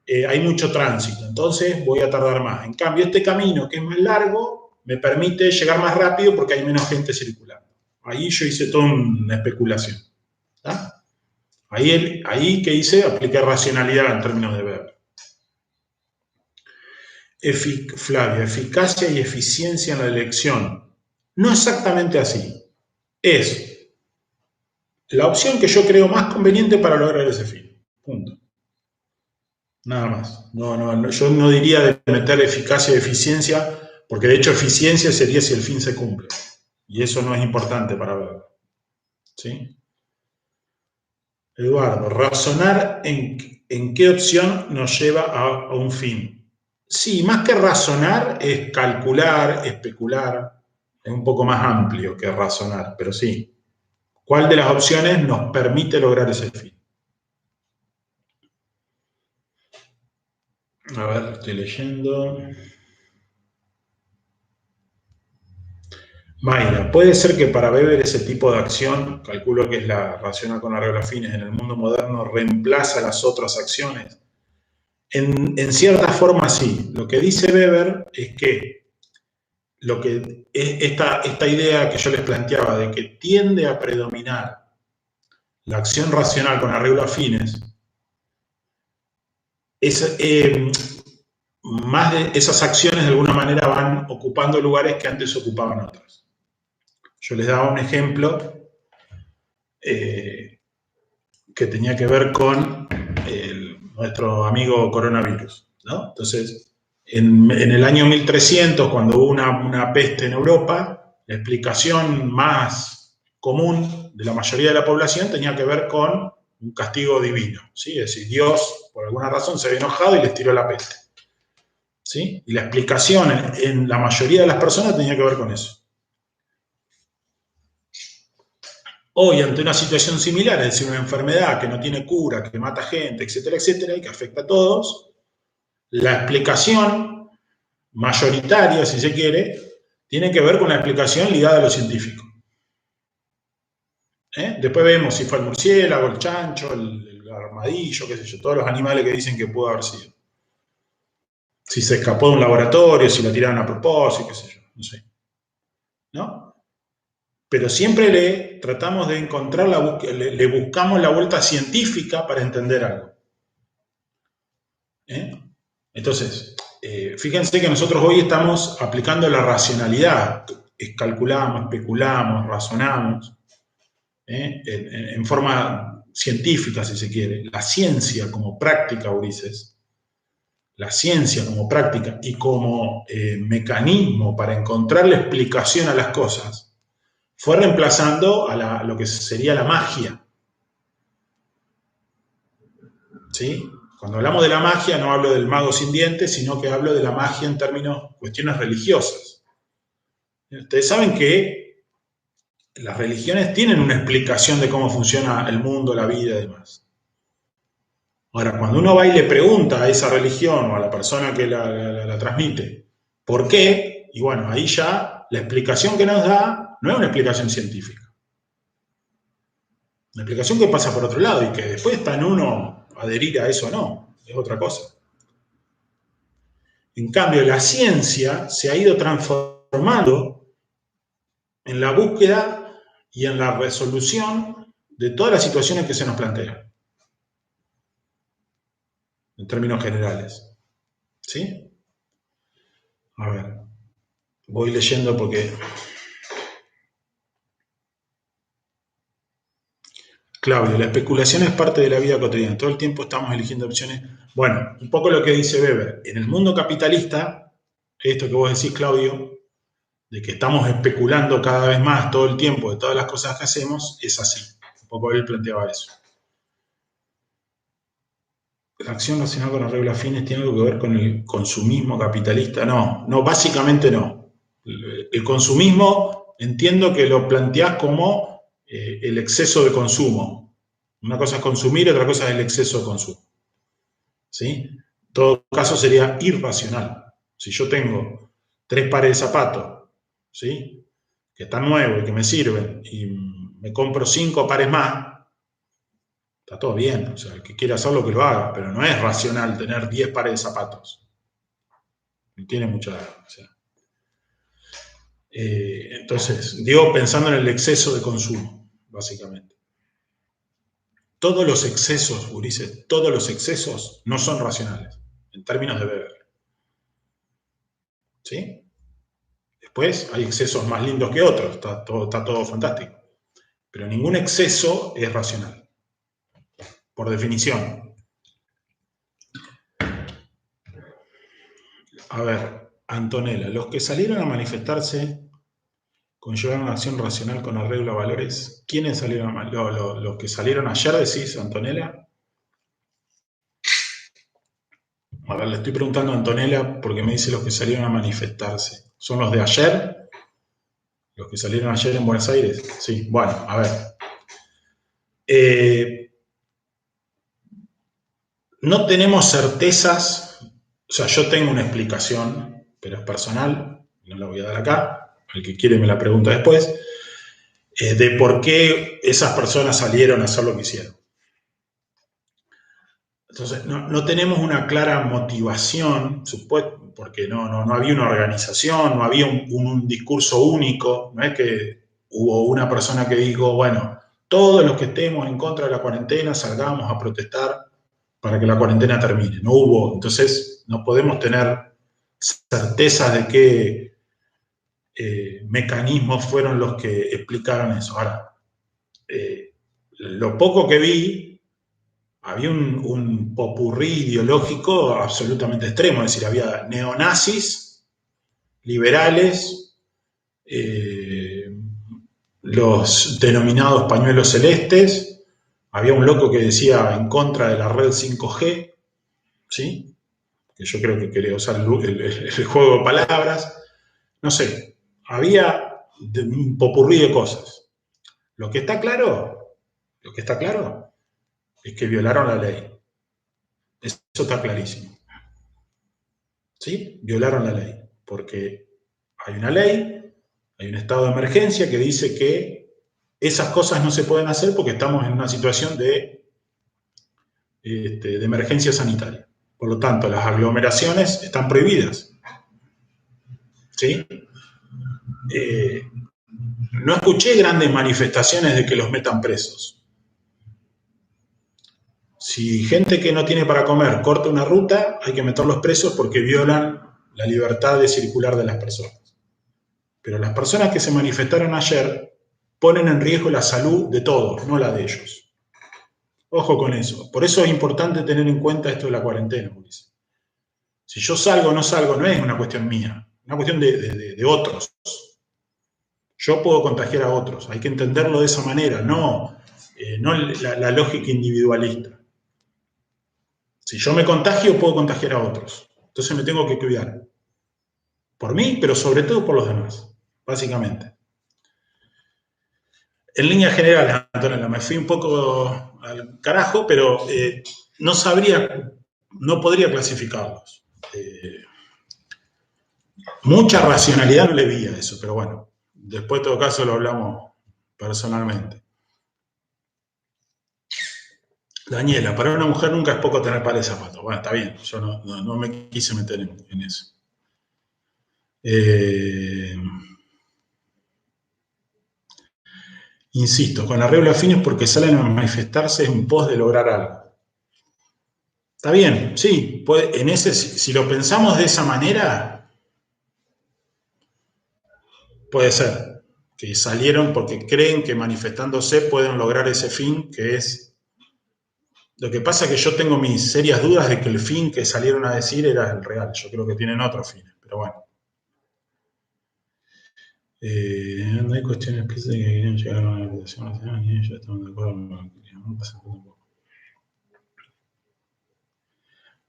hay mucho tránsito, entonces voy a tardar más. En cambio, este camino, que es más largo, me permite llegar más rápido porque hay menos gente circulando. Ahí yo hice toda una especulación. ¿Tá? Ahí que hice, apliqué racionalidad en términos de Weber. Flavio, eficacia y eficiencia en la elección. No exactamente así. Es la opción que yo creo más conveniente para lograr ese fin. Punto. Nada más. Yo no diría de meter eficacia y eficiencia, porque de hecho eficiencia sería si el fin se cumple. Y eso no es importante para ver. ¿Sí? Eduardo, razonar en qué opción nos lleva a un fin. Sí, más que razonar es calcular, especular. Es un poco más amplio que razonar, pero sí. ¿Cuál de las opciones nos permite lograr ese fin? A ver, estoy leyendo. Mayra, ¿puede ser que para Weber ese tipo de acción, calculo que es la racional con arreglo a fines, en el mundo moderno reemplaza las otras acciones? En cierta forma sí. Lo que dice Weber es que esta idea que yo les planteaba de que tiende a predominar la acción racional con arreglo a fines, más de esas acciones de alguna manera van ocupando lugares que antes ocupaban otras. Yo les daba un ejemplo que tenía que ver con nuestro amigo coronavirus, ¿no? Entonces, en el año 1300, cuando hubo una peste en Europa, la explicación más común de la mayoría de la población tenía que ver con un castigo divino, ¿sí? Es decir, Dios, por alguna razón, se había enojado y les tiró la peste, ¿sí? Y la explicación en la mayoría de las personas tenía que ver con eso. Hoy, ante una situación similar, es decir, una enfermedad que no tiene cura, que mata gente, etcétera, y que afecta a todos, la explicación mayoritaria, si se quiere, tiene que ver con la explicación ligada a lo científico. Después vemos si fue el murciélago, el chancho, el armadillo, qué sé yo, todos los animales que dicen que pudo haber sido. Si se escapó de un laboratorio, si lo tiraron a propósito, qué sé yo, no sé. ¿No? Pero siempre le tratamos de encontrar, le buscamos la vuelta científica para entender algo. Entonces, fíjense que nosotros hoy estamos aplicando la racionalidad, calculamos, especulamos, razonamos, en forma científica, si se quiere. La ciencia como práctica, Ulises, la ciencia como práctica y como mecanismo para encontrar la explicación a las cosas, fue reemplazando a lo que sería la magia. ¿Sí? Cuando hablamos de la magia no hablo del mago sin dientes, sino que hablo de la magia en términos, cuestiones religiosas. Ustedes saben que las religiones tienen una explicación de cómo funciona el mundo, la vida y demás. Ahora, cuando uno va y le pregunta a esa religión o a la persona que la transmite, ¿por qué? Y bueno, ahí ya la explicación que nos da no es una explicación científica. Una explicación que pasa por otro lado y que después está en uno adherir a eso o no, es otra cosa. En cambio, la ciencia se ha ido transformando en la búsqueda y en la resolución de todas las situaciones que se nos plantean, en términos generales. ¿Sí? A ver, voy leyendo porque... Claudio, la especulación es parte de la vida cotidiana. Todo el tiempo estamos eligiendo opciones. Bueno, un poco lo que dice Weber. En el mundo capitalista, esto que vos decís, Claudio, de que estamos especulando cada vez más todo el tiempo de todas las cosas que hacemos, es así. Un poco él planteaba eso. ¿La acción racional con arreglo a fines tiene algo que ver con el consumismo capitalista? No, básicamente no. El consumismo entiendo que lo planteás como el exceso de consumo. Una cosa es consumir, otra cosa es el exceso de consumo. ¿Sí? En todo caso sería irracional. Si yo tengo 3 pares de zapatos, ¿sí?, que están nuevos y que me sirven, y me compro 5 pares más, Está todo bien, o sea, el que quiera hacerlo que lo haga, pero no es racional tener 10 pares de zapatos. No tiene mucha... O sea, entonces, digo pensando en el exceso de consumo, básicamente. Todos los excesos, Ulises, todos los excesos no son racionales, en términos de beber. ¿Sí? Después hay excesos más lindos que otros, está todo fantástico. Pero ningún exceso es racional, por definición. A ver, Antonella, los que salieron a manifestarse conllevaron una acción racional con arreglo a valores. ¿Quiénes salieron? Los que salieron ayer, decís, Antonella. A ver, le estoy preguntando a Antonella porque me dice los que salieron a manifestarse. ¿Son los de ayer? ¿Los que salieron ayer en Buenos Aires? Sí, bueno, a ver. No tenemos certezas, o sea, yo tengo una explicación, pero es personal, no la voy a dar acá, el que quiere me la pregunta después, de por qué esas personas salieron a hacer lo que hicieron. Entonces, no tenemos una clara motivación, porque no había una organización, no había un discurso único, no es que hubo una persona que dijo, bueno, todos los que estemos en contra de la cuarentena salgamos a protestar para que la cuarentena termine. No hubo, entonces no podemos tener certeza de qué mecanismos fueron los que explicaron eso. Ahora, lo poco que vi, había un popurrí ideológico absolutamente extremo, es decir, había neonazis, liberales, los denominados pañuelos celestes, había un loco que decía en contra de la red 5G, ¿sí? Que yo creo que quería usar el juego de palabras, no sé, había un popurrí de cosas. Lo que está claro es que violaron la ley. Eso está clarísimo. ¿Sí? Violaron la ley, porque hay una ley, hay un estado de emergencia que dice que esas cosas no se pueden hacer porque estamos en una situación de emergencia sanitaria. Por lo tanto, las aglomeraciones están prohibidas. ¿Sí? No escuché grandes manifestaciones de que los metan presos. Si gente que no tiene para comer corta una ruta, hay que meterlos presos porque violan la libertad de circular de las personas. Pero las personas que se manifestaron ayer ponen en riesgo la salud de todos, no la de ellos. Ojo con eso. Por eso es importante tener en cuenta esto de la cuarentena, Ulises. Si yo salgo o no salgo, no es una cuestión mía, es una cuestión de otros. Yo puedo contagiar a otros, hay que entenderlo de esa manera, no la lógica individualista. Si yo me contagio, puedo contagiar a otros. Entonces me tengo que cuidar. Por mí, pero sobre todo por los demás, básicamente. En línea general, Antonella, me fui un poco al carajo, pero no sabría, no podría clasificarlos. Mucha racionalidad no le vi a eso, pero bueno, después en todo caso lo hablamos personalmente. Daniela, para una mujer nunca es poco tener par de zapatos. Bueno, está bien, yo no me quise meter en eso. Insisto, con arreglo a fines porque salen a manifestarse en pos de lograr algo. Está bien, sí, si lo pensamos de esa manera, puede ser que salieron porque creen que manifestándose pueden lograr ese fin, que es... Lo que pasa es que yo tengo mis serias dudas de que el fin que salieron a decir era el real. Yo creo que tienen otros fines, pero bueno. No hay cuestiones explícitas que quieren llegar a una organización nacional y ellos están de acuerdo con lo que querían.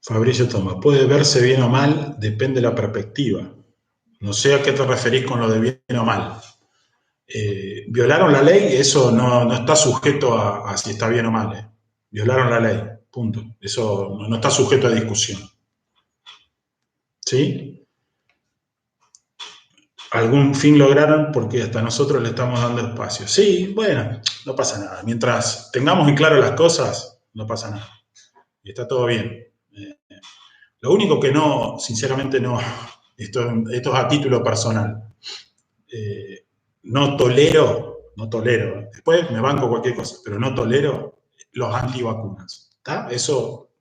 Fabricio Tomás, puede verse bien o mal, depende de la perspectiva. No sé a qué te referís con lo de bien o mal. Violaron la ley, eso no está sujeto a si está bien o mal. Violaron la ley, punto. Eso no está sujeto a discusión. ¿Sí? algún fin lograron porque hasta nosotros le estamos dando espacio. Sí, bueno, no pasa nada. Mientras tengamos en claro las cosas, no pasa nada. Y está todo bien. Lo único que no, sinceramente no, esto es a título personal. No tolero, después me banco cualquier cosa, pero no tolero los antivacunas. ¿Está? Eso,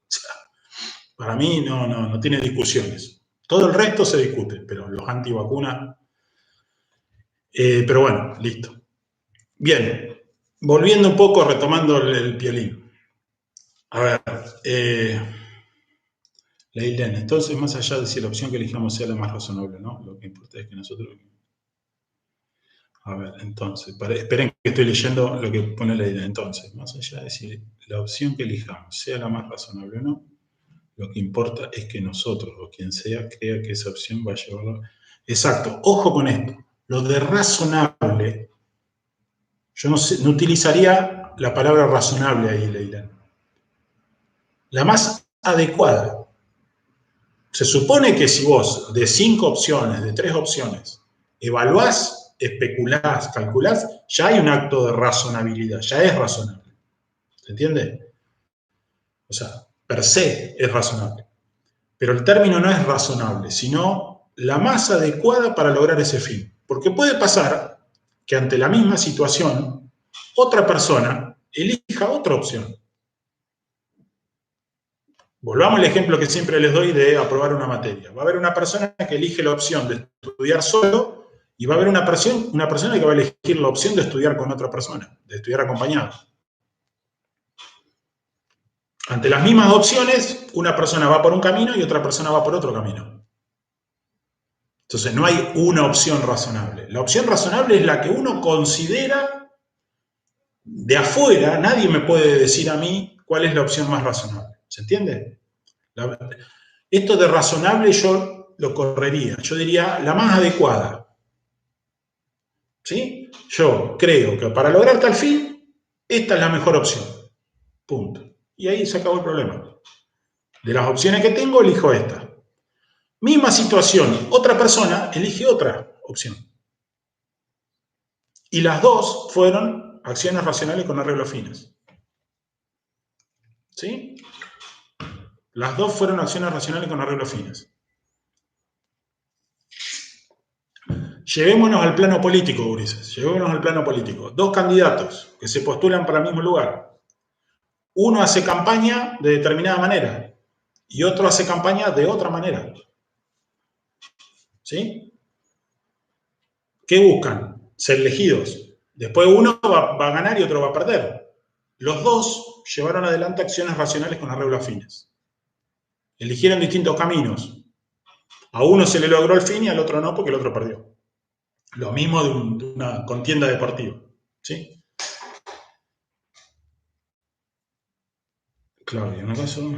para mí, no tiene discusiones. Todo el resto se discute, pero los antivacunas. Pero bueno, listo. Bien, volviendo un poco, retomando el piolín. A ver, Leilén, entonces, más allá de si la opción que elijamos sea la más razonable, ¿no? Lo que importa es que nosotros. A ver, entonces, esperen que estoy leyendo lo que pone la idea. Entonces, más allá de si la opción que elijamos sea la más razonable o no, lo que importa es que nosotros o quien sea crea que esa opción va a llevarlo. Exacto, ojo con esto. Lo de razonable, yo no utilizaría la palabra razonable ahí, Leila. La más adecuada. Se supone que si vos de 5 opciones, de 3 opciones, evaluás, especulás, calculás, ya hay un acto de razonabilidad, ya es razonable. ¿Se entiende? O sea, per se es razonable. Pero el término no es razonable, sino la más adecuada para lograr ese fin. Porque puede pasar que ante la misma situación, otra persona elija otra opción. Volvamos al ejemplo que siempre les doy de aprobar una materia. Va a haber una persona que elige la opción de estudiar solo y va a haber una persona que va a elegir la opción de estudiar con otra persona, de estudiar acompañado. Ante las mismas opciones, una persona va por un camino y otra persona va por otro camino. Entonces no hay una opción razonable. La opción razonable es la que uno considera de afuera. Nadie me puede decir a mí cuál es la opción más razonable. ¿Se entiende? Esto de razonable yo lo correría. Yo diría la más adecuada. ¿Sí? Yo creo que para lograr tal fin, esta es la mejor opción. Punto. Y ahí se acabó el problema. De las opciones que tengo, elijo esta. Misma situación, otra persona elige otra opción. Y las dos fueron acciones racionales con arreglos fines. ¿Sí? Las dos fueron acciones racionales con arreglos fines. Llevémonos al plano político, Ulises. Llevémonos al plano político. Dos candidatos que se postulan para el mismo lugar. Uno hace campaña de determinada manera y otro hace campaña de otra manera. ¿Sí? ¿Qué buscan? Ser elegidos. Después uno va a ganar y otro va a perder. Los dos llevaron adelante acciones racionales con arreglo a fines. Eligieron distintos caminos. A uno se le logró el fin y al otro no porque el otro perdió. Lo mismo de una contienda deportiva. ¿Sí? Claudia, ¿no acaso?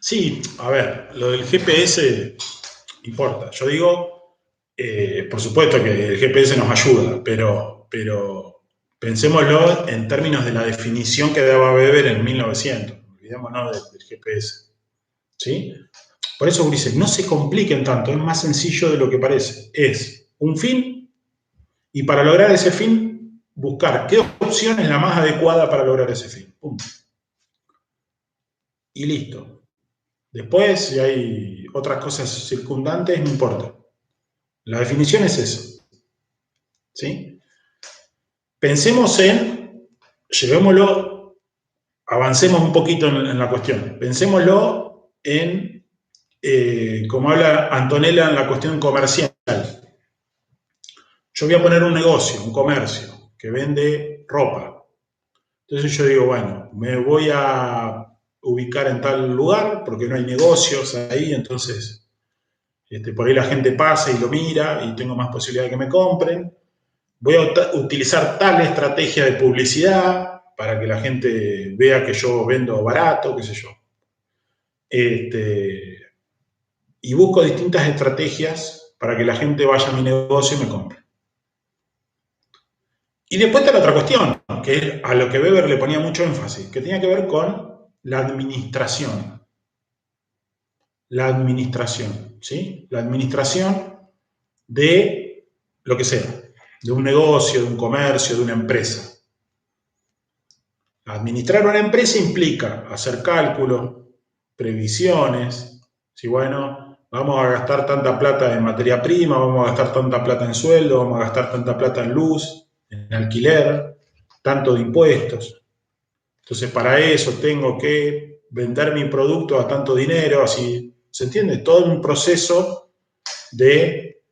Sí, a ver, lo del GPS importa. Yo digo, por supuesto que el GPS nos ayuda, pero pensémoslo en términos de la definición que daba Weber en 1900. Olvidémonos del GPS. ¿Sí? Por eso, Ulises, no se compliquen tanto, es más sencillo de lo que parece. Es un fin y para lograr ese fin, buscar qué opción es la más adecuada para lograr ese fin. Punto. Y listo. Después, si hay otras cosas circundantes, no importa. La definición es eso. ¿Sí? Pensemos llevémoslo, avancemos un poquito en la cuestión. Pensémoslo en, como habla Antonella en la cuestión comercial. Yo voy a poner un negocio, un comercio, que vende ropa. Entonces yo digo, bueno, me voy a ubicar en tal lugar porque no hay negocios ahí, entonces por ahí la gente pasa y lo mira y tengo más posibilidad de que me compren. Voy a utilizar tal estrategia de publicidad para que la gente vea que yo vendo barato, qué sé yo. Y busco distintas estrategias para que la gente vaya a mi negocio y me compre. Y después está la otra cuestión, que es a lo que Weber le ponía mucho énfasis, que tenía que ver con la administración. la administración, ¿sí? La administración de lo que sea, de un negocio, de un comercio, de una empresa. Administrar una empresa implica hacer cálculos, previsiones, si bueno, vamos a gastar tanta plata en materia prima, vamos a gastar tanta plata en sueldo, vamos a gastar tanta plata en luz, en alquiler, tanto de impuestos. Entonces, para eso tengo que vender mi producto a tanto dinero, así, ¿se entiende? Todo un proceso de,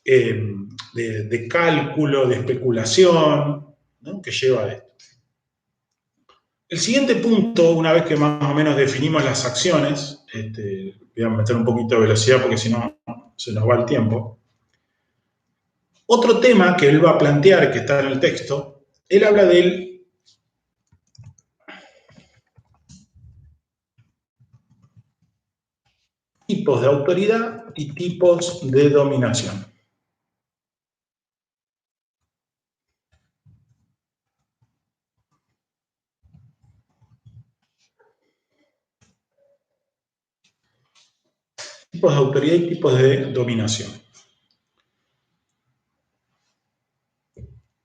de cálculo, de especulación, ¿no? Que lleva a esto. El siguiente punto, una vez que más o menos definimos las acciones, voy a meter un poquito de velocidad porque si no se nos va el tiempo. Otro tema que él va a plantear, que está en el texto, él habla del tipos de autoridad y tipos de dominación. Tipos de autoridad y tipos de dominación.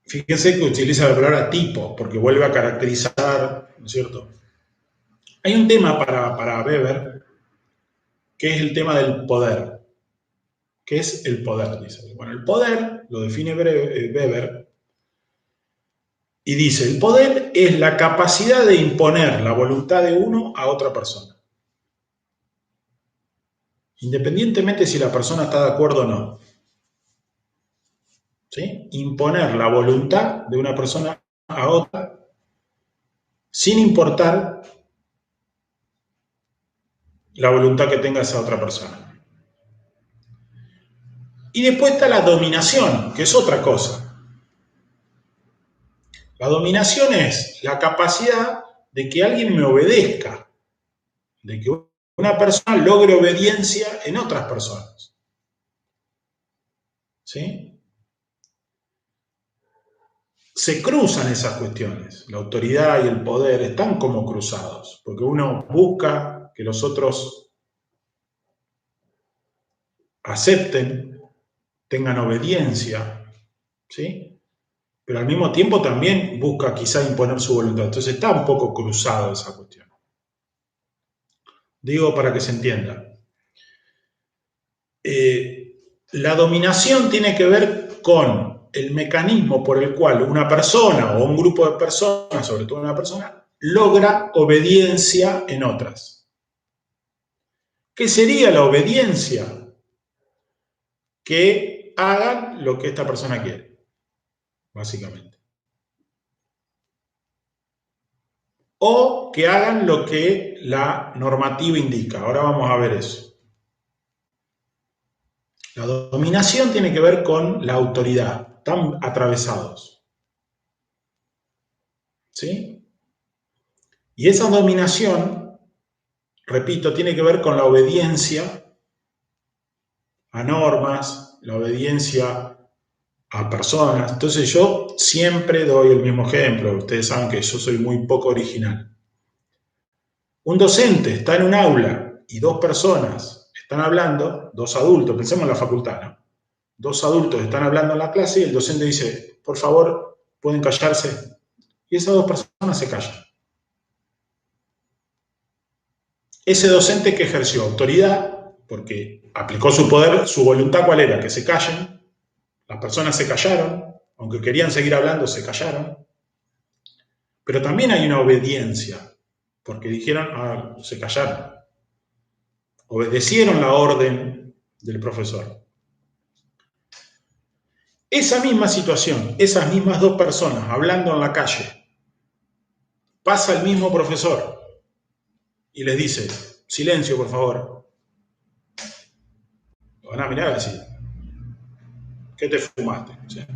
Fíjense que utiliza la palabra tipo, porque vuelve a caracterizar, ¿no es cierto? Hay un tema para Weber, que es el tema del poder. ¿Qué es el poder? Dice. Bueno, el poder lo define Weber y dice, el poder es la capacidad de imponer la voluntad de uno a otra persona. Independientemente si la persona está de acuerdo o no. ¿Sí? Imponer la voluntad de una persona a otra sin importar la voluntad que tenga esa otra persona. Y después está la dominación, que es otra cosa. La dominación es la capacidad de que alguien me obedezca, de que una persona logre obediencia en otras personas. ¿Sí? Se cruzan esas cuestiones. La autoridad y el poder están como cruzados, porque uno busca que los otros acepten, tengan obediencia, ¿sí? Pero al mismo tiempo también busca quizá imponer su voluntad. Entonces está un poco cruzado esa cuestión. Digo para que se entienda. La dominación tiene que ver con el mecanismo por el cual una persona o un grupo de personas, sobre todo una persona, logra obediencia en otras. ¿Qué sería la obediencia? Que hagan lo que esta persona quiere, básicamente. O que hagan lo que la normativa indica. Ahora vamos a ver eso. La dominación tiene que ver con la autoridad. Están atravesados. ¿Sí? Y esa dominación, repito, tiene que ver con la obediencia a normas, la obediencia a personas. Entonces yo siempre doy el mismo ejemplo. Ustedes saben que yo soy muy poco original. Un docente está en un aula y dos personas están hablando, dos adultos, pensemos en la facultad, ¿no? Dos adultos están hablando en la clase y el docente dice, por favor, pueden callarse. Y esas dos personas se callan. Ese docente que ejerció autoridad, porque aplicó su poder, su voluntad, ¿cuál era? Que se callen. Las personas se callaron, aunque querían seguir hablando, se callaron. Pero también hay una obediencia, porque dijeron, se callaron. Obedecieron la orden del profesor. Esa misma situación, esas mismas dos personas hablando en la calle, pasa el mismo profesor y les dice, silencio por favor. Lo van a mirar así, ¿qué te fumaste? ¿Sí?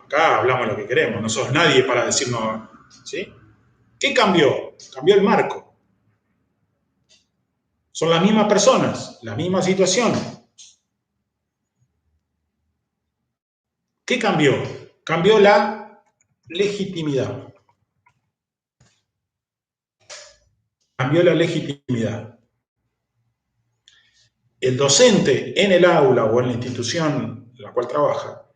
Acá hablamos lo que queremos, no sos nadie para decirnos, ¿sí? ¿Qué cambió? Cambió el marco. Son las mismas personas, la misma situación. ¿Qué cambió? Cambió la legitimidad. Cambió la legitimidad. el docente en el aula o en la institución en la cual trabaja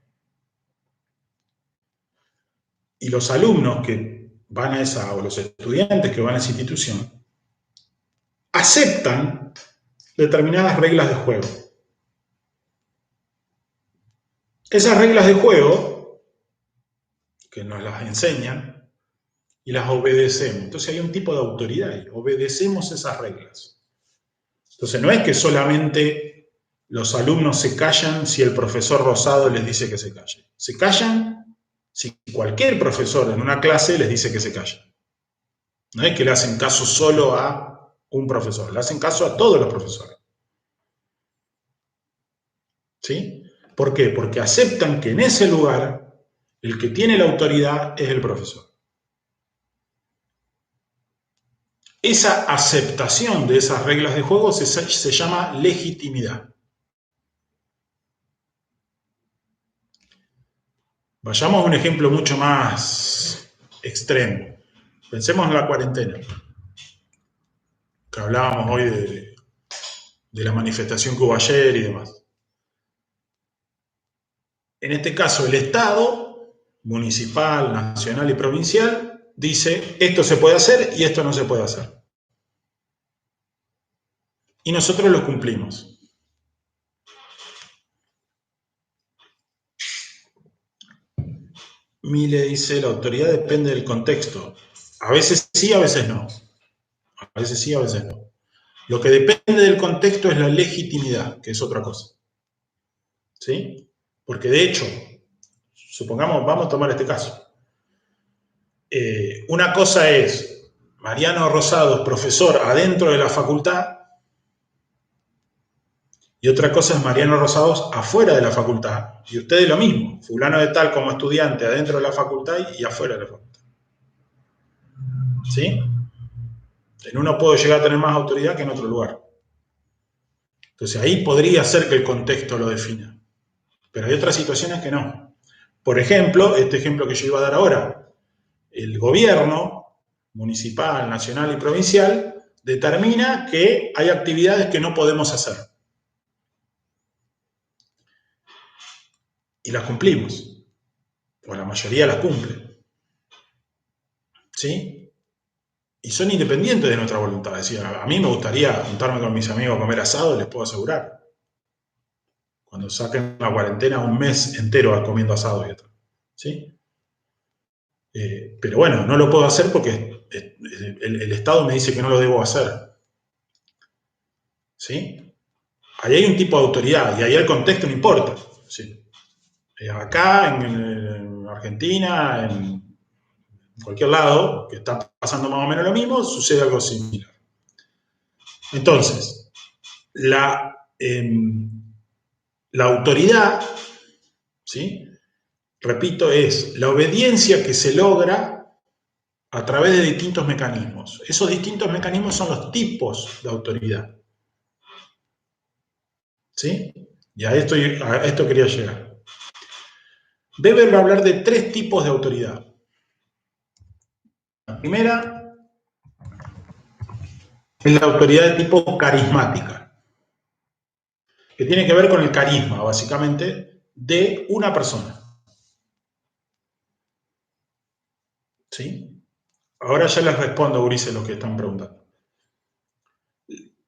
y los alumnos que van a esa, o los estudiantes que van a esa institución, aceptan determinadas reglas de juego. Esas reglas de juego, que nos las enseñan, y las obedecemos. Entonces hay un tipo de autoridad ahí, obedecemos esas reglas. Entonces no es que solamente los alumnos se callan si el profesor Rosado les dice que se callen. Se callan si cualquier profesor en una clase les dice que se callen. No es que le hacen caso solo a un profesor, le hacen caso a todos los profesores. ¿Sí? ¿Por qué? Porque aceptan que en ese lugar el que tiene la autoridad es el profesor. Esa aceptación de esas reglas de juego se llama legitimidad. Vayamos a un ejemplo mucho más extremo. Pensemos en la cuarentena, que hablábamos hoy de la manifestación que hubo ayer y demás. En este caso, el Estado, municipal, nacional y provincial, dice esto se puede hacer y esto no se puede hacer. Y nosotros lo cumplimos. Mile dice, la autoridad depende del contexto. A veces sí, a veces no. A veces sí, a veces no. Lo que depende del contexto es la legitimidad, que es otra cosa. ¿Sí? Porque de hecho, supongamos, vamos a tomar este caso. Una cosa es Mariano Rosado, profesor adentro de la facultad, y otra cosa es Mariano Rosados afuera de la facultad. Y ustedes lo mismo, fulano de tal como estudiante adentro de la facultad y afuera de la facultad. ¿Sí? En uno puedo llegar a tener más autoridad que en otro lugar. Entonces ahí podría ser que el contexto lo defina. Pero hay otras situaciones que no. Por ejemplo, este ejemplo que yo iba a dar ahora. El gobierno municipal, nacional y provincial determina que hay actividades que no podemos hacer. Y las cumplimos. O la mayoría las cumple. ¿Sí? Y son independientes de nuestra voluntad. Es decir, a mí me gustaría juntarme con mis amigos a comer asado, les puedo asegurar. Cuando saquen la cuarentena, un mes entero comiendo asado y otro. ¿Sí? Pero bueno, no lo puedo hacer porque el Estado me dice que no lo debo hacer. ¿Sí? Ahí hay un tipo de autoridad y ahí el contexto no importa. ¿Sí? Acá, en Argentina, en cualquier lado, que está pasando más o menos lo mismo, sucede algo similar. Entonces, la autoridad, ¿sí? Repito, es la obediencia que se logra a través de distintos mecanismos. Esos distintos mecanismos son los tipos de autoridad. ¿Sí? Y a esto quería llegar. Weber va a hablar de 3 tipos de autoridad. La primera es la autoridad de tipo carismática, que tiene que ver con el carisma, básicamente, de una persona. ¿Sí? Ahora ya les respondo, Ulises, lo que están preguntando.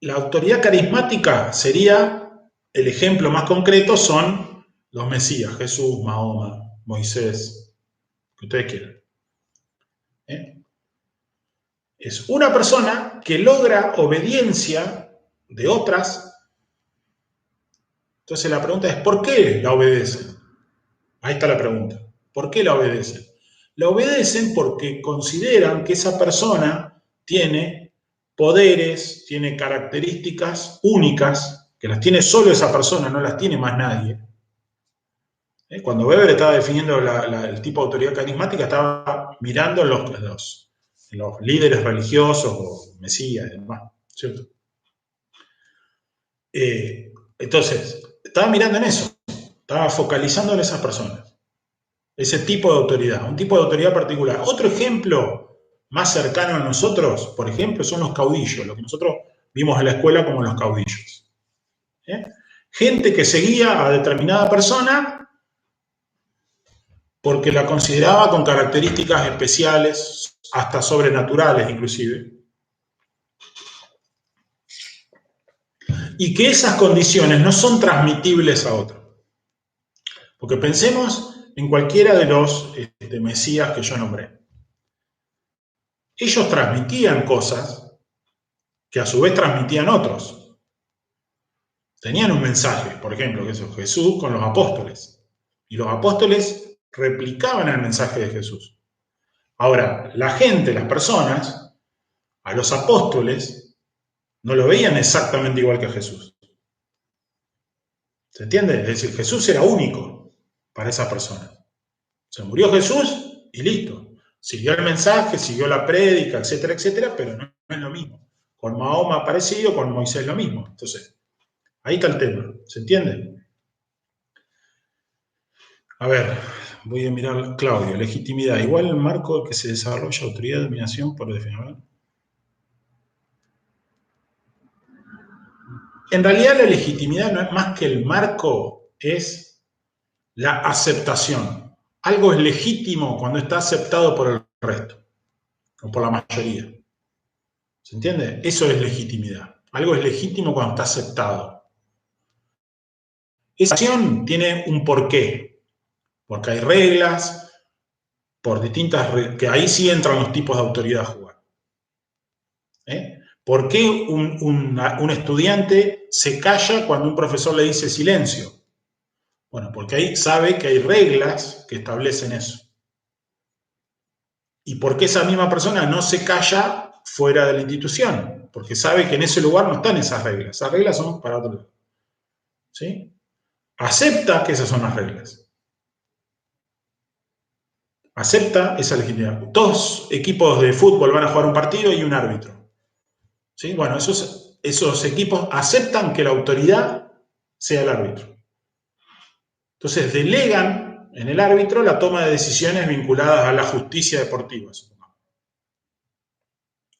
La autoridad carismática sería, el ejemplo más concreto son los Mesías, Jesús, Mahoma, Moisés, que ustedes quieran. Es una persona que logra obediencia de otras. Entonces la pregunta es, ¿por qué la obedecen? Ahí está la pregunta. ¿Por qué la obedecen? La obedecen porque consideran que esa persona tiene poderes, tiene características únicas, que las tiene solo esa persona, no las tiene más nadie. Cuando Weber estaba definiendo el tipo de autoridad carismática, estaba mirando en los líderes religiosos o mesías y demás, ¿cierto? Entonces, estaba mirando en eso, estaba focalizando en esas personas, ese tipo de autoridad, un tipo de autoridad particular. Otro ejemplo más cercano a nosotros, por ejemplo, son los caudillos, lo que nosotros vimos en la escuela como los caudillos. Gente que seguía a determinada persona porque la consideraba con características especiales, hasta sobrenaturales inclusive, y que esas condiciones no son transmitibles a otros. Porque pensemos en cualquiera de los mesías que yo nombré. Ellos transmitían cosas que a su vez transmitían otros. Tenían un mensaje, por ejemplo, que es Jesús con los apóstoles. Y los apóstoles replicaban el mensaje de Jesús. Ahora, la gente, las personas, a los apóstoles no lo veían exactamente igual que a Jesús. ¿Se entiende? Es decir, Jesús era único para esa persona. Se murió Jesús y listo. Siguió el mensaje, siguió la prédica, etcétera, etcétera, pero no es lo mismo. Con Mahoma parecido, con Moisés lo mismo. Entonces, ahí está el tema. ¿Se entiende? A ver, voy a mirar, Claudio, legitimidad. Igual el marco que se desarrolla autoridad de dominación por definición. En realidad la legitimidad no es más que el marco, es la aceptación. Algo es legítimo cuando está aceptado por el resto, o por la mayoría. ¿Se entiende? Eso es legitimidad. Algo es legítimo cuando está aceptado. Esa acción tiene un porqué, porque hay reglas, por distintas que ahí sí entran los tipos de autoridad a jugar. ¿Por qué un estudiante se calla cuando un profesor le dice silencio? Bueno, porque ahí sabe que hay reglas que establecen eso. ¿Y por qué esa misma persona no se calla fuera de la institución? Porque sabe que en ese lugar no están esas reglas. Esas reglas son para otro lado. ¿Sí? Acepta que esas son las reglas. Acepta esa legitimidad. Dos equipos de fútbol van a jugar un partido y un árbitro. ¿Sí? Bueno, esos equipos aceptan que la autoridad sea el árbitro. Entonces delegan en el árbitro la toma de decisiones vinculadas a la justicia deportiva.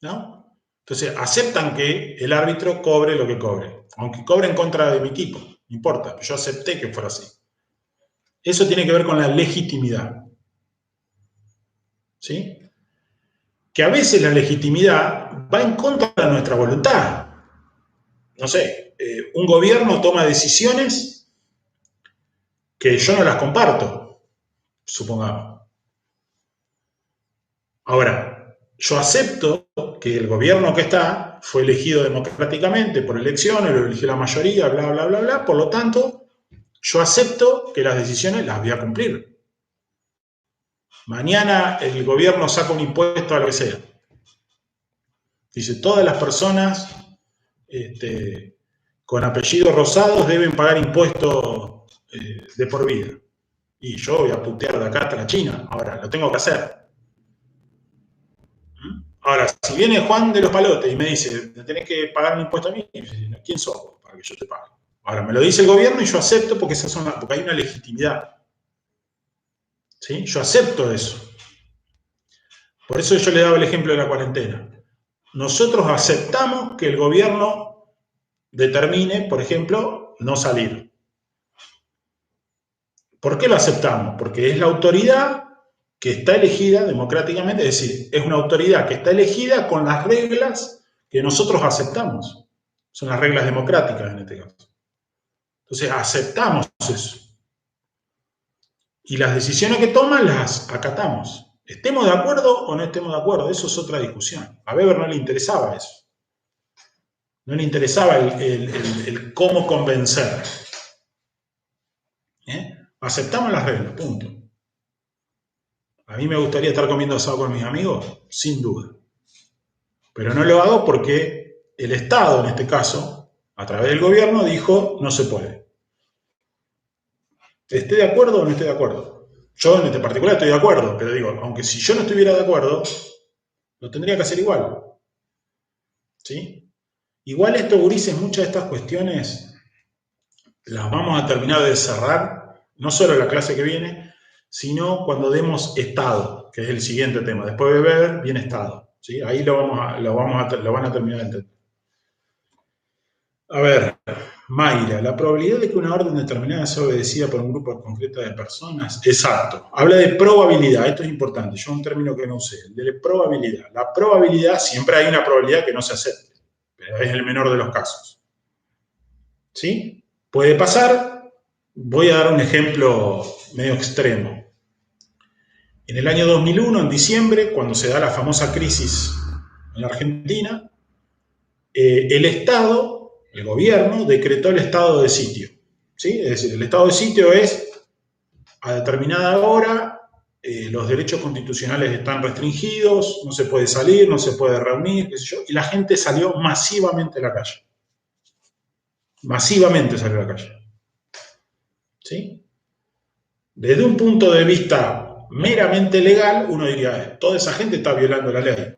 ¿No? Entonces aceptan que el árbitro cobre lo que cobre, aunque cobre en contra de mi equipo, no importa, yo acepté que fuera así. Eso tiene que ver con la legitimidad. ¿Sí? Que a veces la legitimidad va en contra de nuestra voluntad. No sé, un gobierno toma decisiones que yo no las comparto, supongamos. Ahora, yo acepto que el gobierno que está fue elegido democráticamente por elecciones, lo eligió la mayoría, bla, bla, bla, bla. Por lo tanto, yo acepto que las decisiones las voy a cumplir. Mañana el gobierno saca un impuesto a lo que sea. Dice, todas las personas con apellidos rosados deben pagar impuestos de por vida. Y yo voy a putear de acá hasta la China. Ahora, lo tengo que hacer. Ahora, si viene Juan de los Palotes y me dice, ¿te tenés que pagar un impuesto a mí? ¿Quién sos vos para que yo te pague? Ahora, me lo dice el gobierno y yo acepto porque hay una legitimidad. ¿Sí? Yo acepto eso. Por eso yo le daba el ejemplo de la cuarentena. Nosotros aceptamos que el gobierno determine, por ejemplo, no salir. ¿Por qué lo aceptamos? Porque es la autoridad que está elegida democráticamente, es decir, es una autoridad que está elegida con las reglas que nosotros aceptamos. Son las reglas democráticas en este caso. Entonces aceptamos eso. Y las decisiones que toman las acatamos. Estemos de acuerdo o no estemos de acuerdo, eso es otra discusión. A Weber no le interesaba eso. No le interesaba el cómo convencer. Aceptamos las reglas, punto. ¿A mí me gustaría estar comiendo asado con mis amigos? Sin duda. Pero no lo hago porque el Estado, en este caso, a través del gobierno, dijo no se puede. ¿Esté de acuerdo o no esté de acuerdo? Yo en este particular estoy de acuerdo, pero digo, aunque si yo no estuviera de acuerdo, lo tendría que hacer igual. ¿Sí? Igual esto, gurises, muchas de estas cuestiones las vamos a terminar de cerrar, no solo la clase que viene, sino cuando demos estado, que es el siguiente tema. Después de Weber viene estado. ¿Sí? Ahí lo van a terminar de entender. A ver, Mayra, la probabilidad de que una orden determinada sea obedecida por un grupo concreto de personas. Exacto. Habla de probabilidad. Esto es importante. Yo un término que no usé. El de probabilidad. La probabilidad, siempre hay una probabilidad que no se acepte, pero es el menor de los casos. ¿Sí? Puede pasar. Voy a dar un ejemplo medio extremo. En el año 2001, en diciembre, cuando se da la famosa crisis en la Argentina, el Estado, el gobierno, decretó el estado de sitio. ¿Sí? Es decir, el estado de sitio es a determinada hora, los derechos constitucionales están restringidos, no se puede salir, no se puede reunir, qué sé yo, y la gente salió masivamente a la calle. Masivamente salió a la calle. ¿Sí? Desde un punto de vista meramente legal, uno diría, toda esa gente está violando la ley.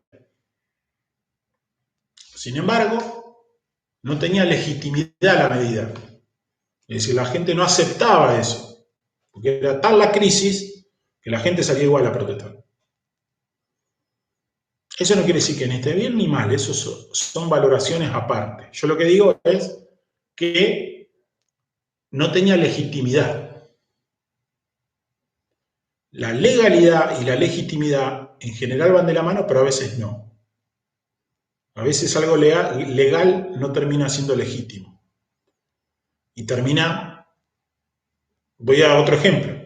Sin embargo, no tenía legitimidad la medida. Es decir, la gente no aceptaba eso, porque era tal la crisis que la gente salía igual a protestar. Eso no quiere decir que ni esté bien ni mal, eso son valoraciones aparte. Yo lo que digo es que no tenía legitimidad. La legalidad y la legitimidad en general van de la mano, pero a veces no. A veces algo legal no termina siendo legítimo. Y termina, voy a otro ejemplo.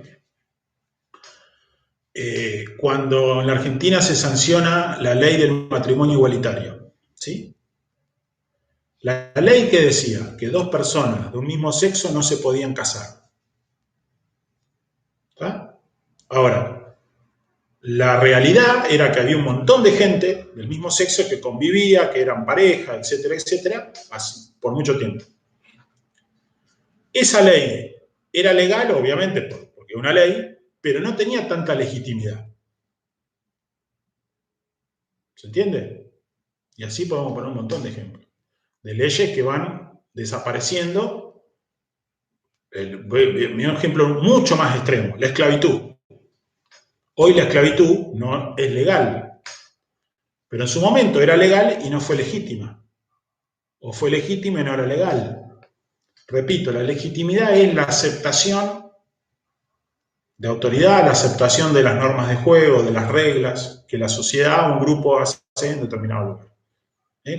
Cuando en la Argentina se sanciona la ley del matrimonio igualitario, ¿sí? La ley que decía que dos personas de un mismo sexo no se podían casar. ¿Está? Ahora, la realidad era que había un montón de gente del mismo sexo que convivía, que eran pareja, etcétera, así, por mucho tiempo. Esa ley era legal, obviamente, porque es una ley, pero no tenía tanta legitimidad. ¿Se entiende? Y así podemos poner un montón de ejemplos. De leyes que van desapareciendo. Un ejemplo mucho más extremo, la esclavitud. Hoy la esclavitud no es legal, pero en su momento era legal y no fue legítima. O fue legítima y no era legal. Repito, la legitimidad es la aceptación de autoridad, la aceptación de las normas de juego, de las reglas que la sociedad o un grupo hace en determinado lugar.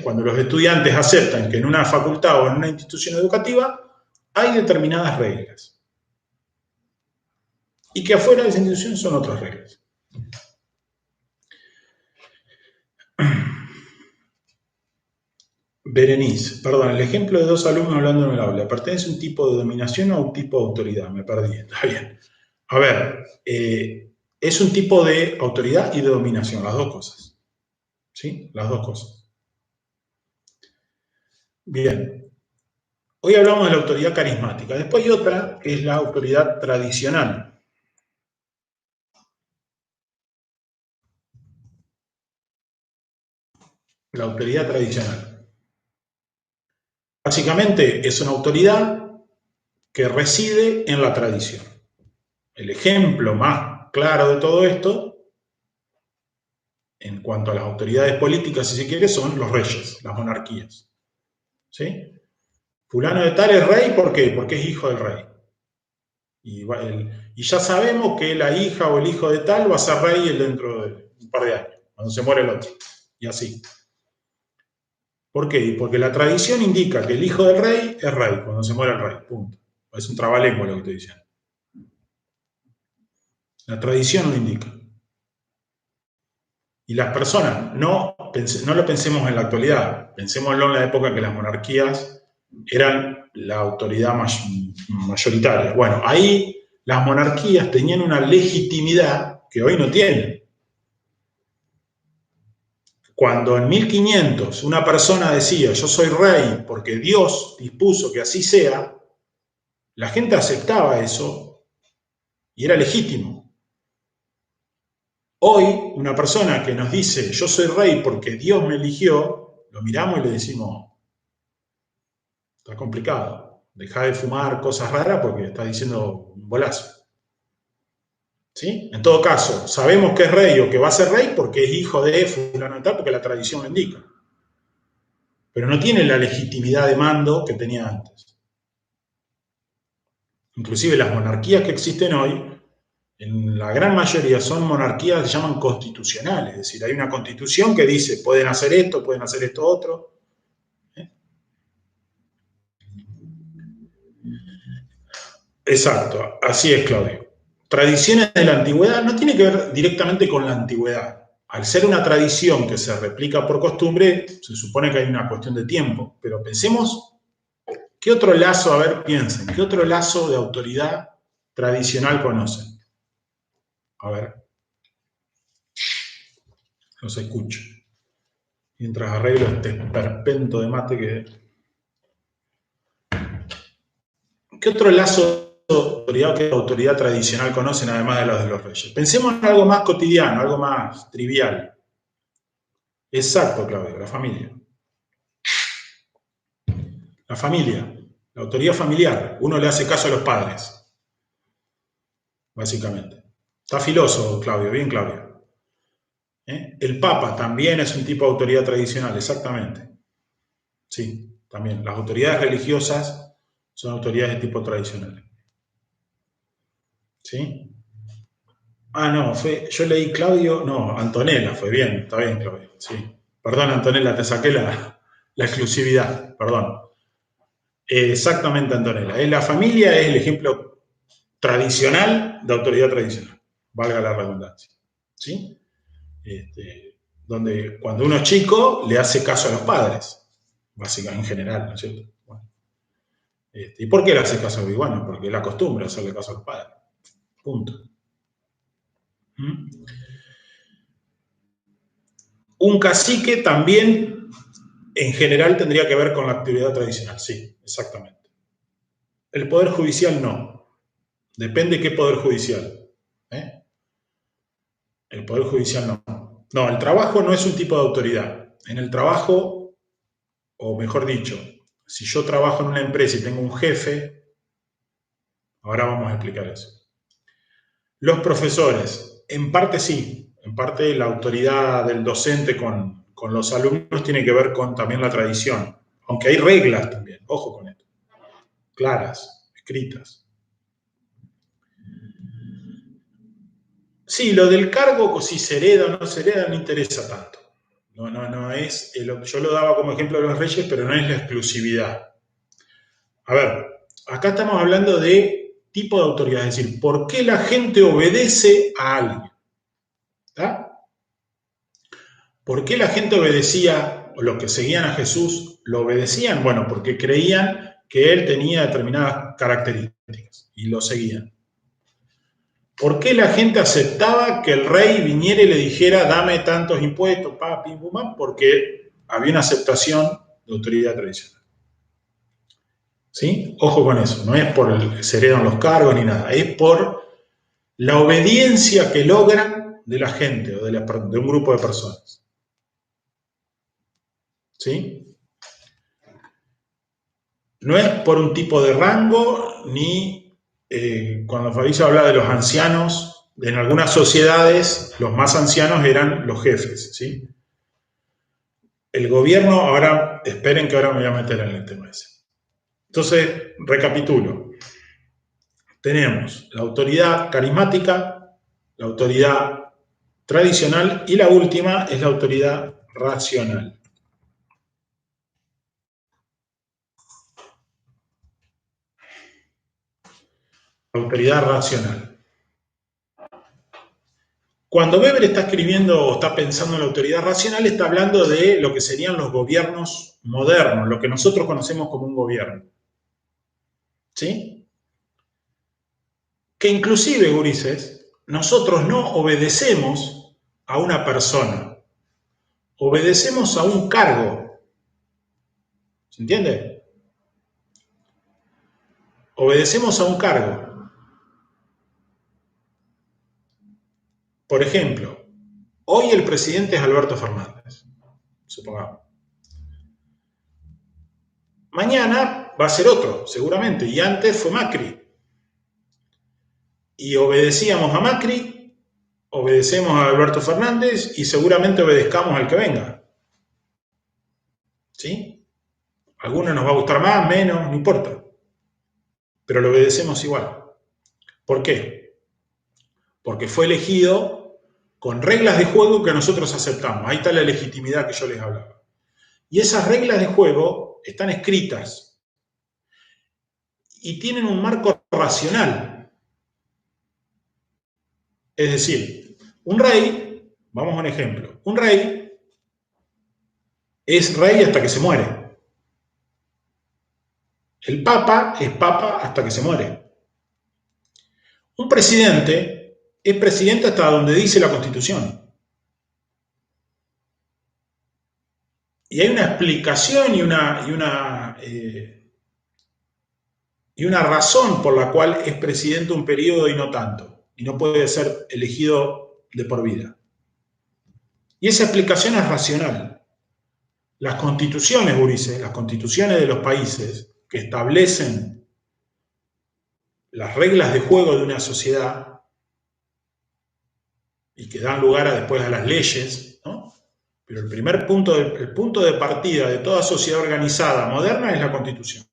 Cuando los estudiantes aceptan que en una facultad o en una institución educativa hay determinadas reglas y que afuera de esa institución son otras reglas. Berenice, perdón, el ejemplo de dos alumnos hablando en el aula, ¿pertenece a un tipo de dominación o a un tipo de autoridad? Me perdí, está bien. A ver, es un tipo de autoridad y de dominación, las dos cosas. ¿Sí? Las dos cosas. Bien. Hoy hablamos de la autoridad carismática. Después hay otra, que es la autoridad tradicional. La autoridad tradicional. Básicamente es una autoridad que reside en la tradición. El ejemplo más claro de todo esto, en cuanto a las autoridades políticas, si se quiere, son los reyes, las monarquías. ¿Sí? Fulano de tal es rey, ¿por qué? Porque es hijo del rey. Y ya sabemos que la hija o el hijo de tal va a ser rey dentro de un par de años, cuando se muere el otro. Y así. ¿Por qué? Porque la tradición indica que el hijo del rey es rey cuando se muere el rey. Punto. Es un trabalengua lo que estoy diciendo. La tradición lo indica. Y las personas, no lo pensemos en la actualidad, pensémoslo en la época que las monarquías eran la autoridad mayoritaria. Bueno, ahí las monarquías tenían una legitimidad que hoy no tienen. Cuando en 1500 una persona decía, yo soy rey porque Dios dispuso que así sea, la gente aceptaba eso y era legítimo. Hoy, una persona que nos dice, yo soy rey porque Dios me eligió, lo miramos y le decimos, está complicado, deja de fumar cosas raras porque está diciendo un bolazo. ¿Sí? En todo caso, sabemos que es rey o que va a ser rey porque es hijo de fulano y tal, porque la tradición lo indica. Pero no tiene la legitimidad de mando que tenía antes. Inclusive las monarquías que existen hoy, en la gran mayoría son monarquías que se llaman constitucionales, es decir, hay una constitución que dice pueden hacer esto otro. Exacto, así es, Claudio. Tradiciones de la antigüedad no tiene que ver directamente con la antigüedad. Al ser una tradición que se replica por costumbre, se supone que hay una cuestión de tiempo, pero pensemos, ¿qué otro lazo, a ver, piensen, qué otro lazo de autoridad tradicional conocen? A ver, los escucho. Mientras arreglo este esperpento de mate que... ¿Qué otro lazo de autoridad que autoridad tradicional conocen además de los de los reyes? Pensemos en algo más cotidiano, algo más trivial. Exacto, Claudio, la familia. La familia, la autoridad familiar. Uno le hace caso a los padres, básicamente. Está filoso, Claudio, bien, Claudio. El Papa también es un tipo de autoridad tradicional, exactamente. Sí, también. Las autoridades religiosas son autoridades de tipo tradicional. ¿Sí? Ah, no, yo leí Claudio, no, Antonella, fue bien, está bien, Claudio. Sí. Perdón, Antonella, te saqué la exclusividad, perdón. Exactamente, Antonella. La familia es el ejemplo tradicional de autoridad tradicional, valga la redundancia. ¿Sí? Donde cuando uno es chico le hace caso a los padres, básicamente en general, ¿no es cierto? Bueno, ¿y por qué le hace caso a los Bueno, porque es la costumbre hacerle caso a los padres. Punto. ¿Mm? Un cacique también, en general, tendría que ver con la actividad tradicional, sí, exactamente. El Poder Judicial no. Depende qué Poder Judicial. ¿eh? El Poder Judicial no. No, el trabajo no es un tipo de autoridad. En el trabajo, o mejor dicho, si yo trabajo en una empresa y tengo un jefe, ahora vamos a explicar eso. Los profesores, en parte sí, en parte la autoridad del docente con los alumnos tiene que ver con también la tradición, aunque hay reglas también, ojo con esto, claras, escritas. Sí, lo del cargo, si se hereda o no se hereda, no interesa tanto. No es, yo lo daba como ejemplo de los reyes, pero no es la exclusividad. A ver, acá estamos hablando de tipo de autoridad, es decir, ¿por qué la gente obedece a alguien? ¿Está? ¿Por qué la gente obedecía, o los que seguían a Jesús lo obedecían? Bueno, porque creían que él tenía determinadas características y lo seguían. ¿Por qué la gente aceptaba que el rey viniera y le dijera, dame tantos impuestos, papi, pum? Porque había una aceptación de autoridad tradicional. ¿Sí? Ojo con eso, no es por se heredan los cargos ni nada, es por la obediencia que logran de la gente o de un grupo de personas. ¿Sí? No es por un tipo de rango, ni cuando Fabricio habla de los ancianos, en algunas sociedades los más ancianos eran los jefes, ¿sí? El gobierno, ahora, esperen que ahora me voy a meter en el tema ese. Entonces, recapitulo. Tenemos la autoridad carismática, la autoridad tradicional y la última es la autoridad racional. Autoridad racional. Cuando Weber está escribiendo o está pensando en la autoridad racional, está hablando de lo que serían los gobiernos modernos, lo que nosotros conocemos como un gobierno. ¿Sí? Que inclusive, gurises, nosotros no obedecemos a una persona, obedecemos a un cargo. ¿Se entiende? Obedecemos a un cargo. Por ejemplo, hoy el presidente es Alberto Fernández, supongamos. Mañana va a ser otro, seguramente, y antes fue Macri. Y obedecíamos a Macri, obedecemos a Alberto Fernández y seguramente obedezcamos al que venga. ¿Sí? Algunos nos va a gustar más, menos, no importa. pero lo obedecemos igual. ¿Por qué? Porque fue elegido con reglas de juego que nosotros aceptamos. Ahí está la legitimidad que yo les hablaba. Y esas reglas de juego están escritas y tienen un marco racional. Es decir, un rey, vamos a un ejemplo, un rey es rey hasta que se muere. El papa es papa hasta que se muere. Un presidente es presidente hasta donde dice la Constitución. Y hay una explicación y una razón por la cual es presidente un periodo y no tanto, y no puede ser elegido de por vida. Y esa explicación es racional. Las constituciones, Ulises, las constituciones de los países que establecen las reglas de juego de una sociedad y que dan lugar después a las leyes, ¿no? Pero el punto de partida de toda sociedad organizada moderna es la Constitución.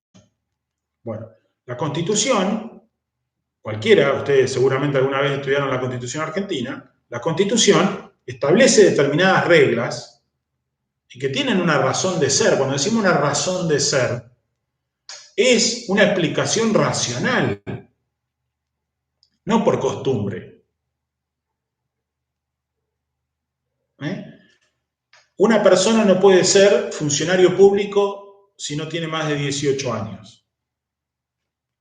Bueno, la Constitución, cualquiera, ustedes seguramente alguna vez estudiaron la Constitución argentina, la Constitución establece determinadas reglas y que tienen una razón de ser. Cuando decimos una razón de ser, es una explicación racional, no por costumbre. Una persona no puede ser funcionario público si no tiene más de 18 años.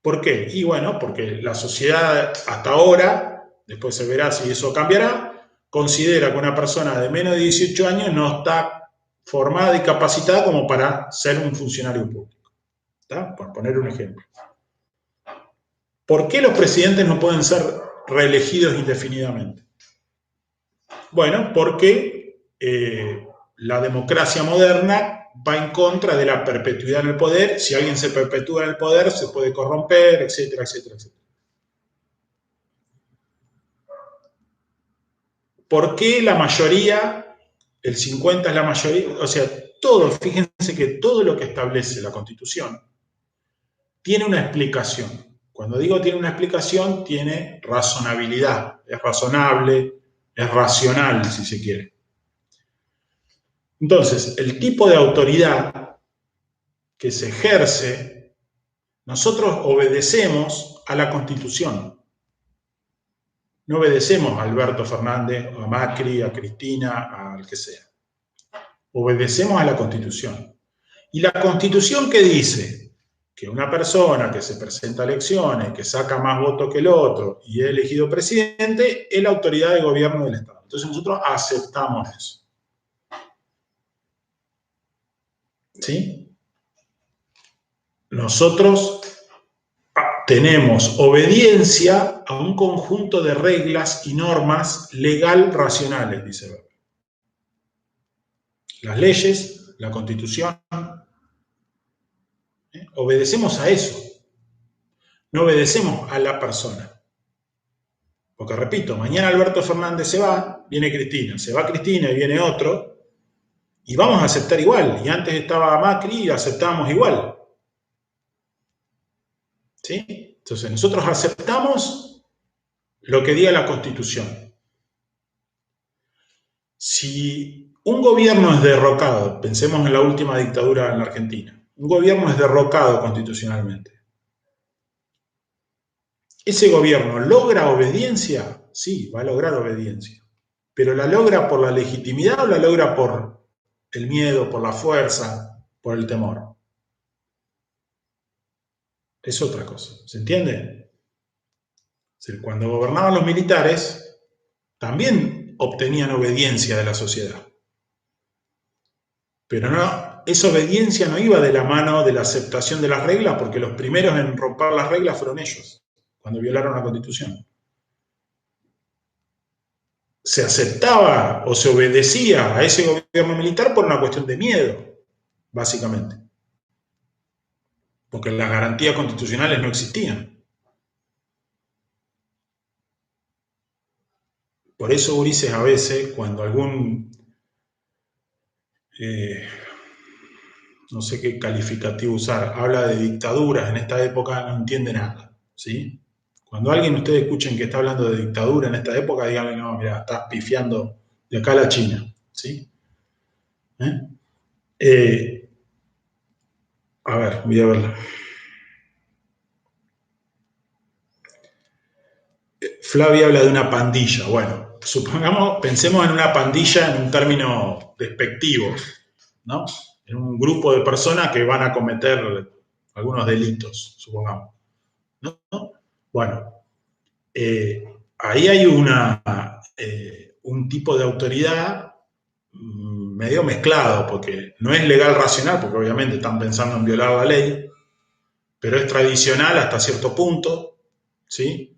¿Por qué? Y bueno, porque la sociedad hasta ahora, después se verá si eso cambiará, considera que una persona de menos de 18 años no está formada y capacitada como para ser un funcionario público. ¿Está? Por poner un ejemplo. ¿Por qué los presidentes no pueden ser reelegidos indefinidamente? Bueno, porque la democracia moderna va en contra de la perpetuidad en el poder. Si alguien se perpetúa en el poder, se puede corromper, etcétera, etcétera, etcétera. ¿Por qué la mayoría, el 50 es la mayoría? O sea, todo, fíjense que todo lo que establece la Constitución tiene una explicación. Cuando digo tiene una explicación, tiene razonabilidad, es razonable, es racional, si se quiere. Entonces, el tipo de autoridad que se ejerce, nosotros obedecemos a la Constitución. No obedecemos a Alberto Fernández, a Macri, a Cristina, al que sea. Obedecemos a la Constitución. ¿Y la Constitución qué dice? Que una persona que se presenta a elecciones, que saca más votos que el otro y es elegido presidente, es la autoridad de gobierno del Estado. Entonces nosotros aceptamos eso. ¿Sí? Nosotros tenemos obediencia a un conjunto de reglas y normas legal racionales, dice Weber. Las leyes, la Constitución, obedecemos a eso. No obedecemos a la persona. Porque repito, mañana Alberto Fernández se va, viene Cristina, se va Cristina y viene otro, y vamos a aceptar igual. Y antes estaba Macri y aceptábamos igual. ¿Sí? Entonces nosotros aceptamos lo que diga la Constitución. Si un gobierno es derrocado, pensemos en la última dictadura en la Argentina, un gobierno es derrocado constitucionalmente. ¿Ese gobierno logra obediencia? Sí, va a lograr obediencia. ¿Pero la logra por la legitimidad o la logra por el miedo, por la fuerza, por el temor? Es otra cosa, ¿se entiende? Cuando gobernaban los militares, también obtenían obediencia de la sociedad. Pero no, esa obediencia no iba de la mano de la aceptación de las reglas, porque los primeros en romper las reglas fueron ellos, cuando violaron la Constitución. Se aceptaba o se obedecía a ese gobierno militar por una cuestión de miedo, básicamente. Porque las garantías constitucionales no existían. Por eso, Ulises, a veces, cuando algún no sé qué calificativo usar, habla de dictaduras, en esta época no entiende nada, ¿sí? Cuando alguien ustedes escuchen que está hablando de dictadura en esta época, díganle, no, mira, estás pifiando de acá a la China, ¿sí? ¿Eh? Eh, a ver, voy a verla. Flavia habla de una pandilla. Bueno, supongamos, pensemos en una pandilla en un término despectivo, ¿no? En un grupo de personas que van a cometer algunos delitos, supongamos, ¿no? Bueno, ahí hay un tipo de autoridad medio mezclado, porque no es legal racional, porque obviamente están pensando en violar la ley, pero es tradicional hasta cierto punto, ¿sí?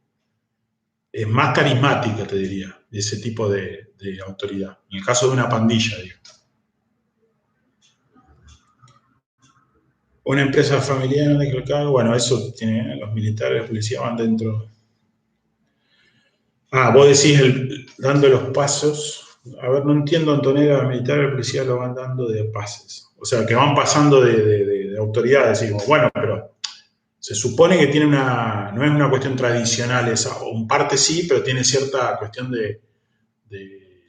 Es más carismática, te diría, de ese tipo de autoridad. En el caso de una pandilla, digo. Una empresa familiar, bueno, eso tiene, los militares, la policía van dentro. Ah, vos decís dando los pasos. A ver, no entiendo, Antonella, los militares y la policía lo van dando de pases. O sea, que van pasando de autoridades. Decimos, bueno, pero se supone que tiene no es una cuestión tradicional esa, o en parte sí, pero tiene cierta cuestión de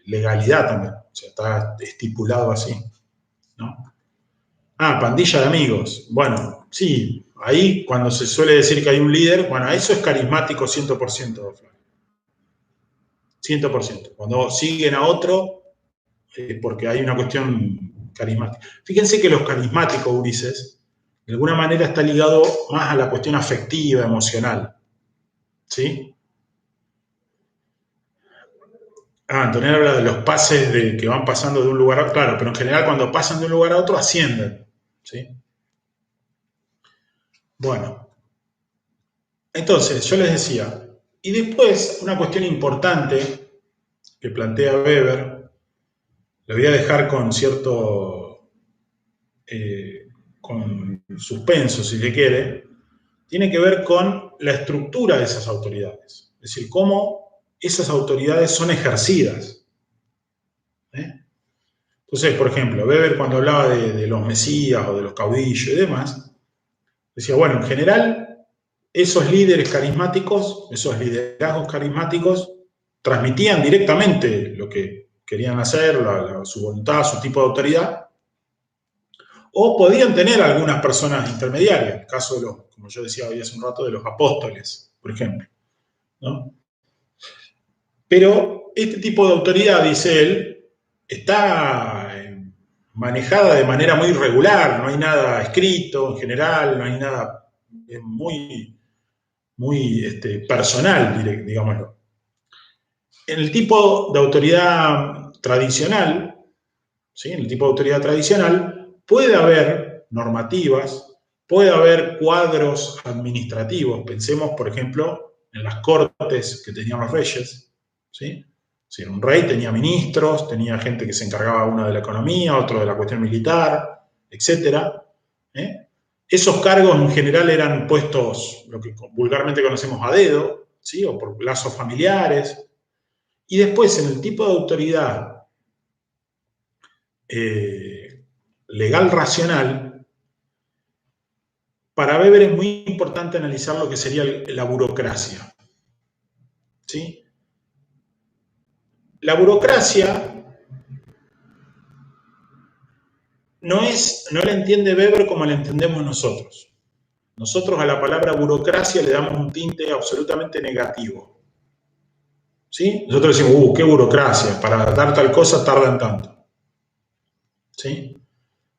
legalidad también. O sea, está estipulado así, ¿no? Ah, pandilla de amigos. Bueno, sí, ahí cuando se suele decir que hay un líder, bueno, eso es carismático 100%, Flavio. 100%. Cuando siguen a otro, porque hay una cuestión carismática. Fíjense que los carismáticos, Ulises, de alguna manera está ligado más a la cuestión afectiva, emocional. ¿Sí? Ah, Antonio habla de los pases que van pasando de un lugar a otro. Claro, pero en general cuando pasan de un lugar a otro ascienden. ¿Sí? Bueno, entonces yo les decía, y después una cuestión importante que plantea Weber, lo voy a dejar con cierto con suspenso, si se quiere, tiene que ver con la estructura de esas autoridades. Es decir, cómo esas autoridades son ejercidas. ¿Eh? Entonces, por ejemplo, Weber cuando hablaba de los mesías o de los caudillos y demás, decía, bueno, en general, esos líderes carismáticos, esos liderazgos carismáticos, transmitían directamente lo que querían hacer, su voluntad, su tipo de autoridad, o podían tener algunas personas intermediarias, el caso de los, como yo decía hoy hace un rato, de los apóstoles, por ejemplo, ¿no? Pero este tipo de autoridad, dice él, está manejada de manera muy irregular, no hay nada escrito en general, no hay nada, es muy personal, digámoslo. En el tipo de autoridad tradicional, ¿sí? En el tipo de autoridad tradicional, puede haber normativas, puede haber cuadros administrativos. Pensemos, por ejemplo, en las cortes que tenían los reyes, ¿sí? Si un rey tenía ministros, tenía gente que se encargaba uno de la economía, otro de la cuestión militar, etcétera. ¿Eh? Esos cargos en general eran puestos, lo que vulgarmente conocemos a dedo, ¿sí? O por lazos familiares. Y después, en el tipo de autoridad legal racional, para Weber es muy importante analizar lo que sería la burocracia. ¿Sí? La burocracia no la entiende Weber como la entendemos nosotros. Nosotros a la palabra burocracia le damos un tinte absolutamente negativo. ¿Sí? Nosotros decimos, qué burocracia, para dar tal cosa tardan tanto. ¿Sí?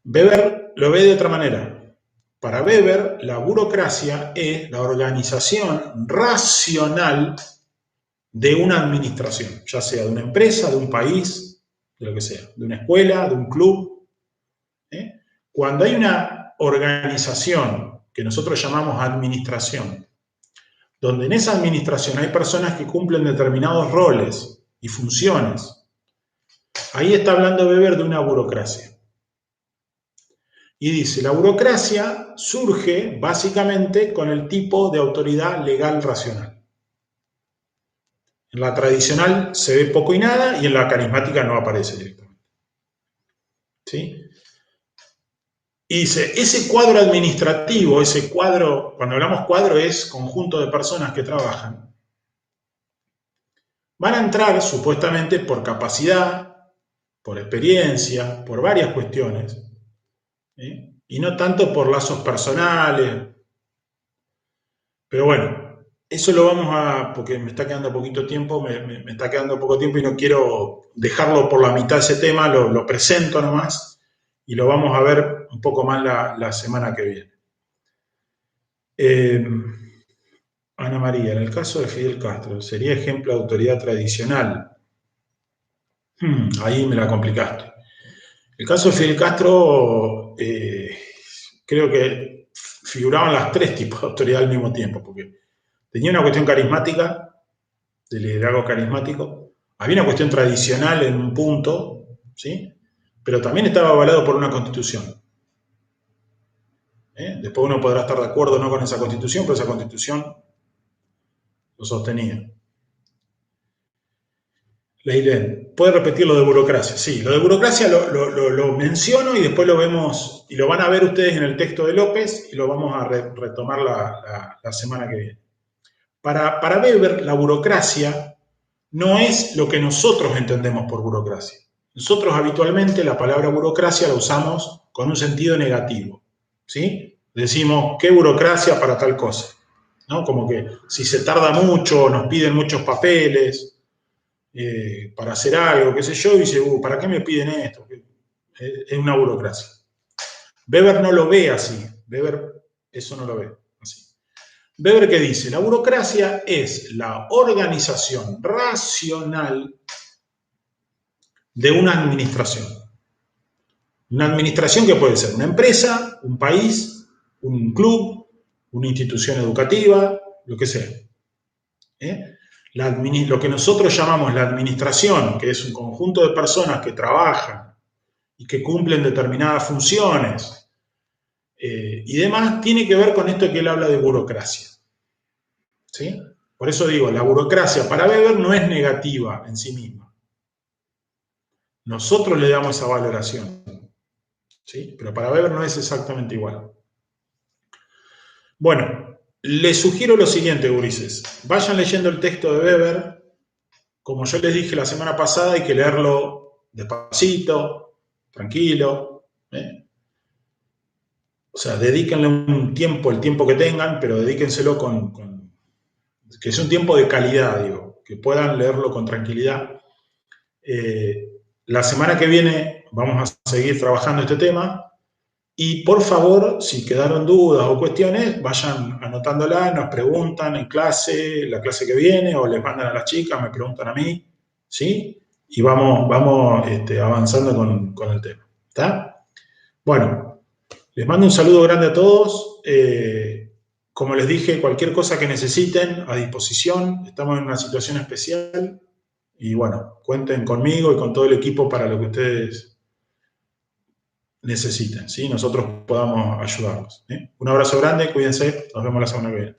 Weber lo ve de otra manera. Para Weber, la burocracia es la organización racional de una administración, ya sea de una empresa, de un país, de lo que sea, de una escuela, de un club. ¿Eh? Cuando hay una organización que nosotros llamamos administración, donde en esa administración hay personas que cumplen determinados roles y funciones, ahí está hablando Weber de una burocracia. Y dice, la burocracia surge básicamente con el tipo de autoridad legal racional. En la tradicional se ve poco y nada y en la carismática no aparece directamente. ¿Sí? Y dice, ese cuadro administrativo, ese cuadro, cuando hablamos cuadro es conjunto de personas que trabajan, van a entrar supuestamente por capacidad, por experiencia, por varias cuestiones, ¿sí? Y no tanto por lazos personales. Pero bueno, eso lo vamos a, porque me está quedando poquito tiempo, me está quedando poco tiempo y no quiero dejarlo por la mitad ese tema, lo presento nomás y lo vamos a ver un poco más la semana que viene. Ana María, en el caso de Fidel Castro, ¿sería ejemplo de autoridad tradicional? Ahí me la complicaste. El caso de Fidel Castro, creo que figuraban las tres tipos de autoridad al mismo tiempo, porque tenía una cuestión carismática, de liderazgo carismático, había una cuestión tradicional en un punto, ¿sí? Pero también estaba avalado por una constitución. Después uno podrá estar de acuerdo o no con esa constitución, pero esa constitución lo sostenía. Leilén, ¿puede repetir lo de burocracia? Sí, lo de burocracia lo menciono y después lo vemos, y lo van a ver ustedes en el texto de López y lo vamos a retomar la semana que viene. Para Weber, la burocracia no es lo que nosotros entendemos por burocracia. Nosotros habitualmente la palabra burocracia la usamos con un sentido negativo, ¿sí? Decimos, ¿qué burocracia para tal cosa? ¿No? Como que si se tarda mucho, nos piden muchos papeles, para hacer algo, qué sé yo, y dice, ¿para qué me piden esto? Es una burocracia. Weber no lo ve así. Weber eso no lo ve así. Weber, ¿qué dice? La burocracia es la organización racional de una administración. Una administración que puede ser una empresa, un país, un club, una institución educativa, lo que sea. Lo que nosotros llamamos la administración, que es un conjunto de personas que trabajan y que cumplen determinadas funciones y demás, tiene que ver con esto que él habla de burocracia. ¿Sí? Por eso digo, la burocracia para Weber no es negativa en sí misma. Nosotros le damos esa valoración. ¿Sí? Pero para Weber no es exactamente igual. Bueno, les sugiero lo siguiente, gurises. Vayan leyendo el texto de Weber. Como yo les dije la semana pasada, hay que leerlo despacito, tranquilo. O sea, dedíquenle un tiempo, el tiempo que tengan, pero dedíquenselo que es un tiempo de calidad, digo, que puedan leerlo con tranquilidad. La semana que viene vamos a seguir trabajando este tema. Y por favor, si quedaron dudas o cuestiones, vayan anotándolas, nos preguntan en clase, la clase que viene, o les mandan a las chicas, me preguntan a mí, ¿sí? Y vamos avanzando con el tema, ¿está? Bueno, les mando un saludo grande a todos. Como les dije, cualquier cosa que necesiten, a disposición. Estamos en una situación especial. Y bueno, cuenten conmigo y con todo el equipo para lo que ustedes necesiten, ¿sí? Nosotros podamos ayudarlos. Un abrazo grande, cuídense, nos vemos la semana que viene.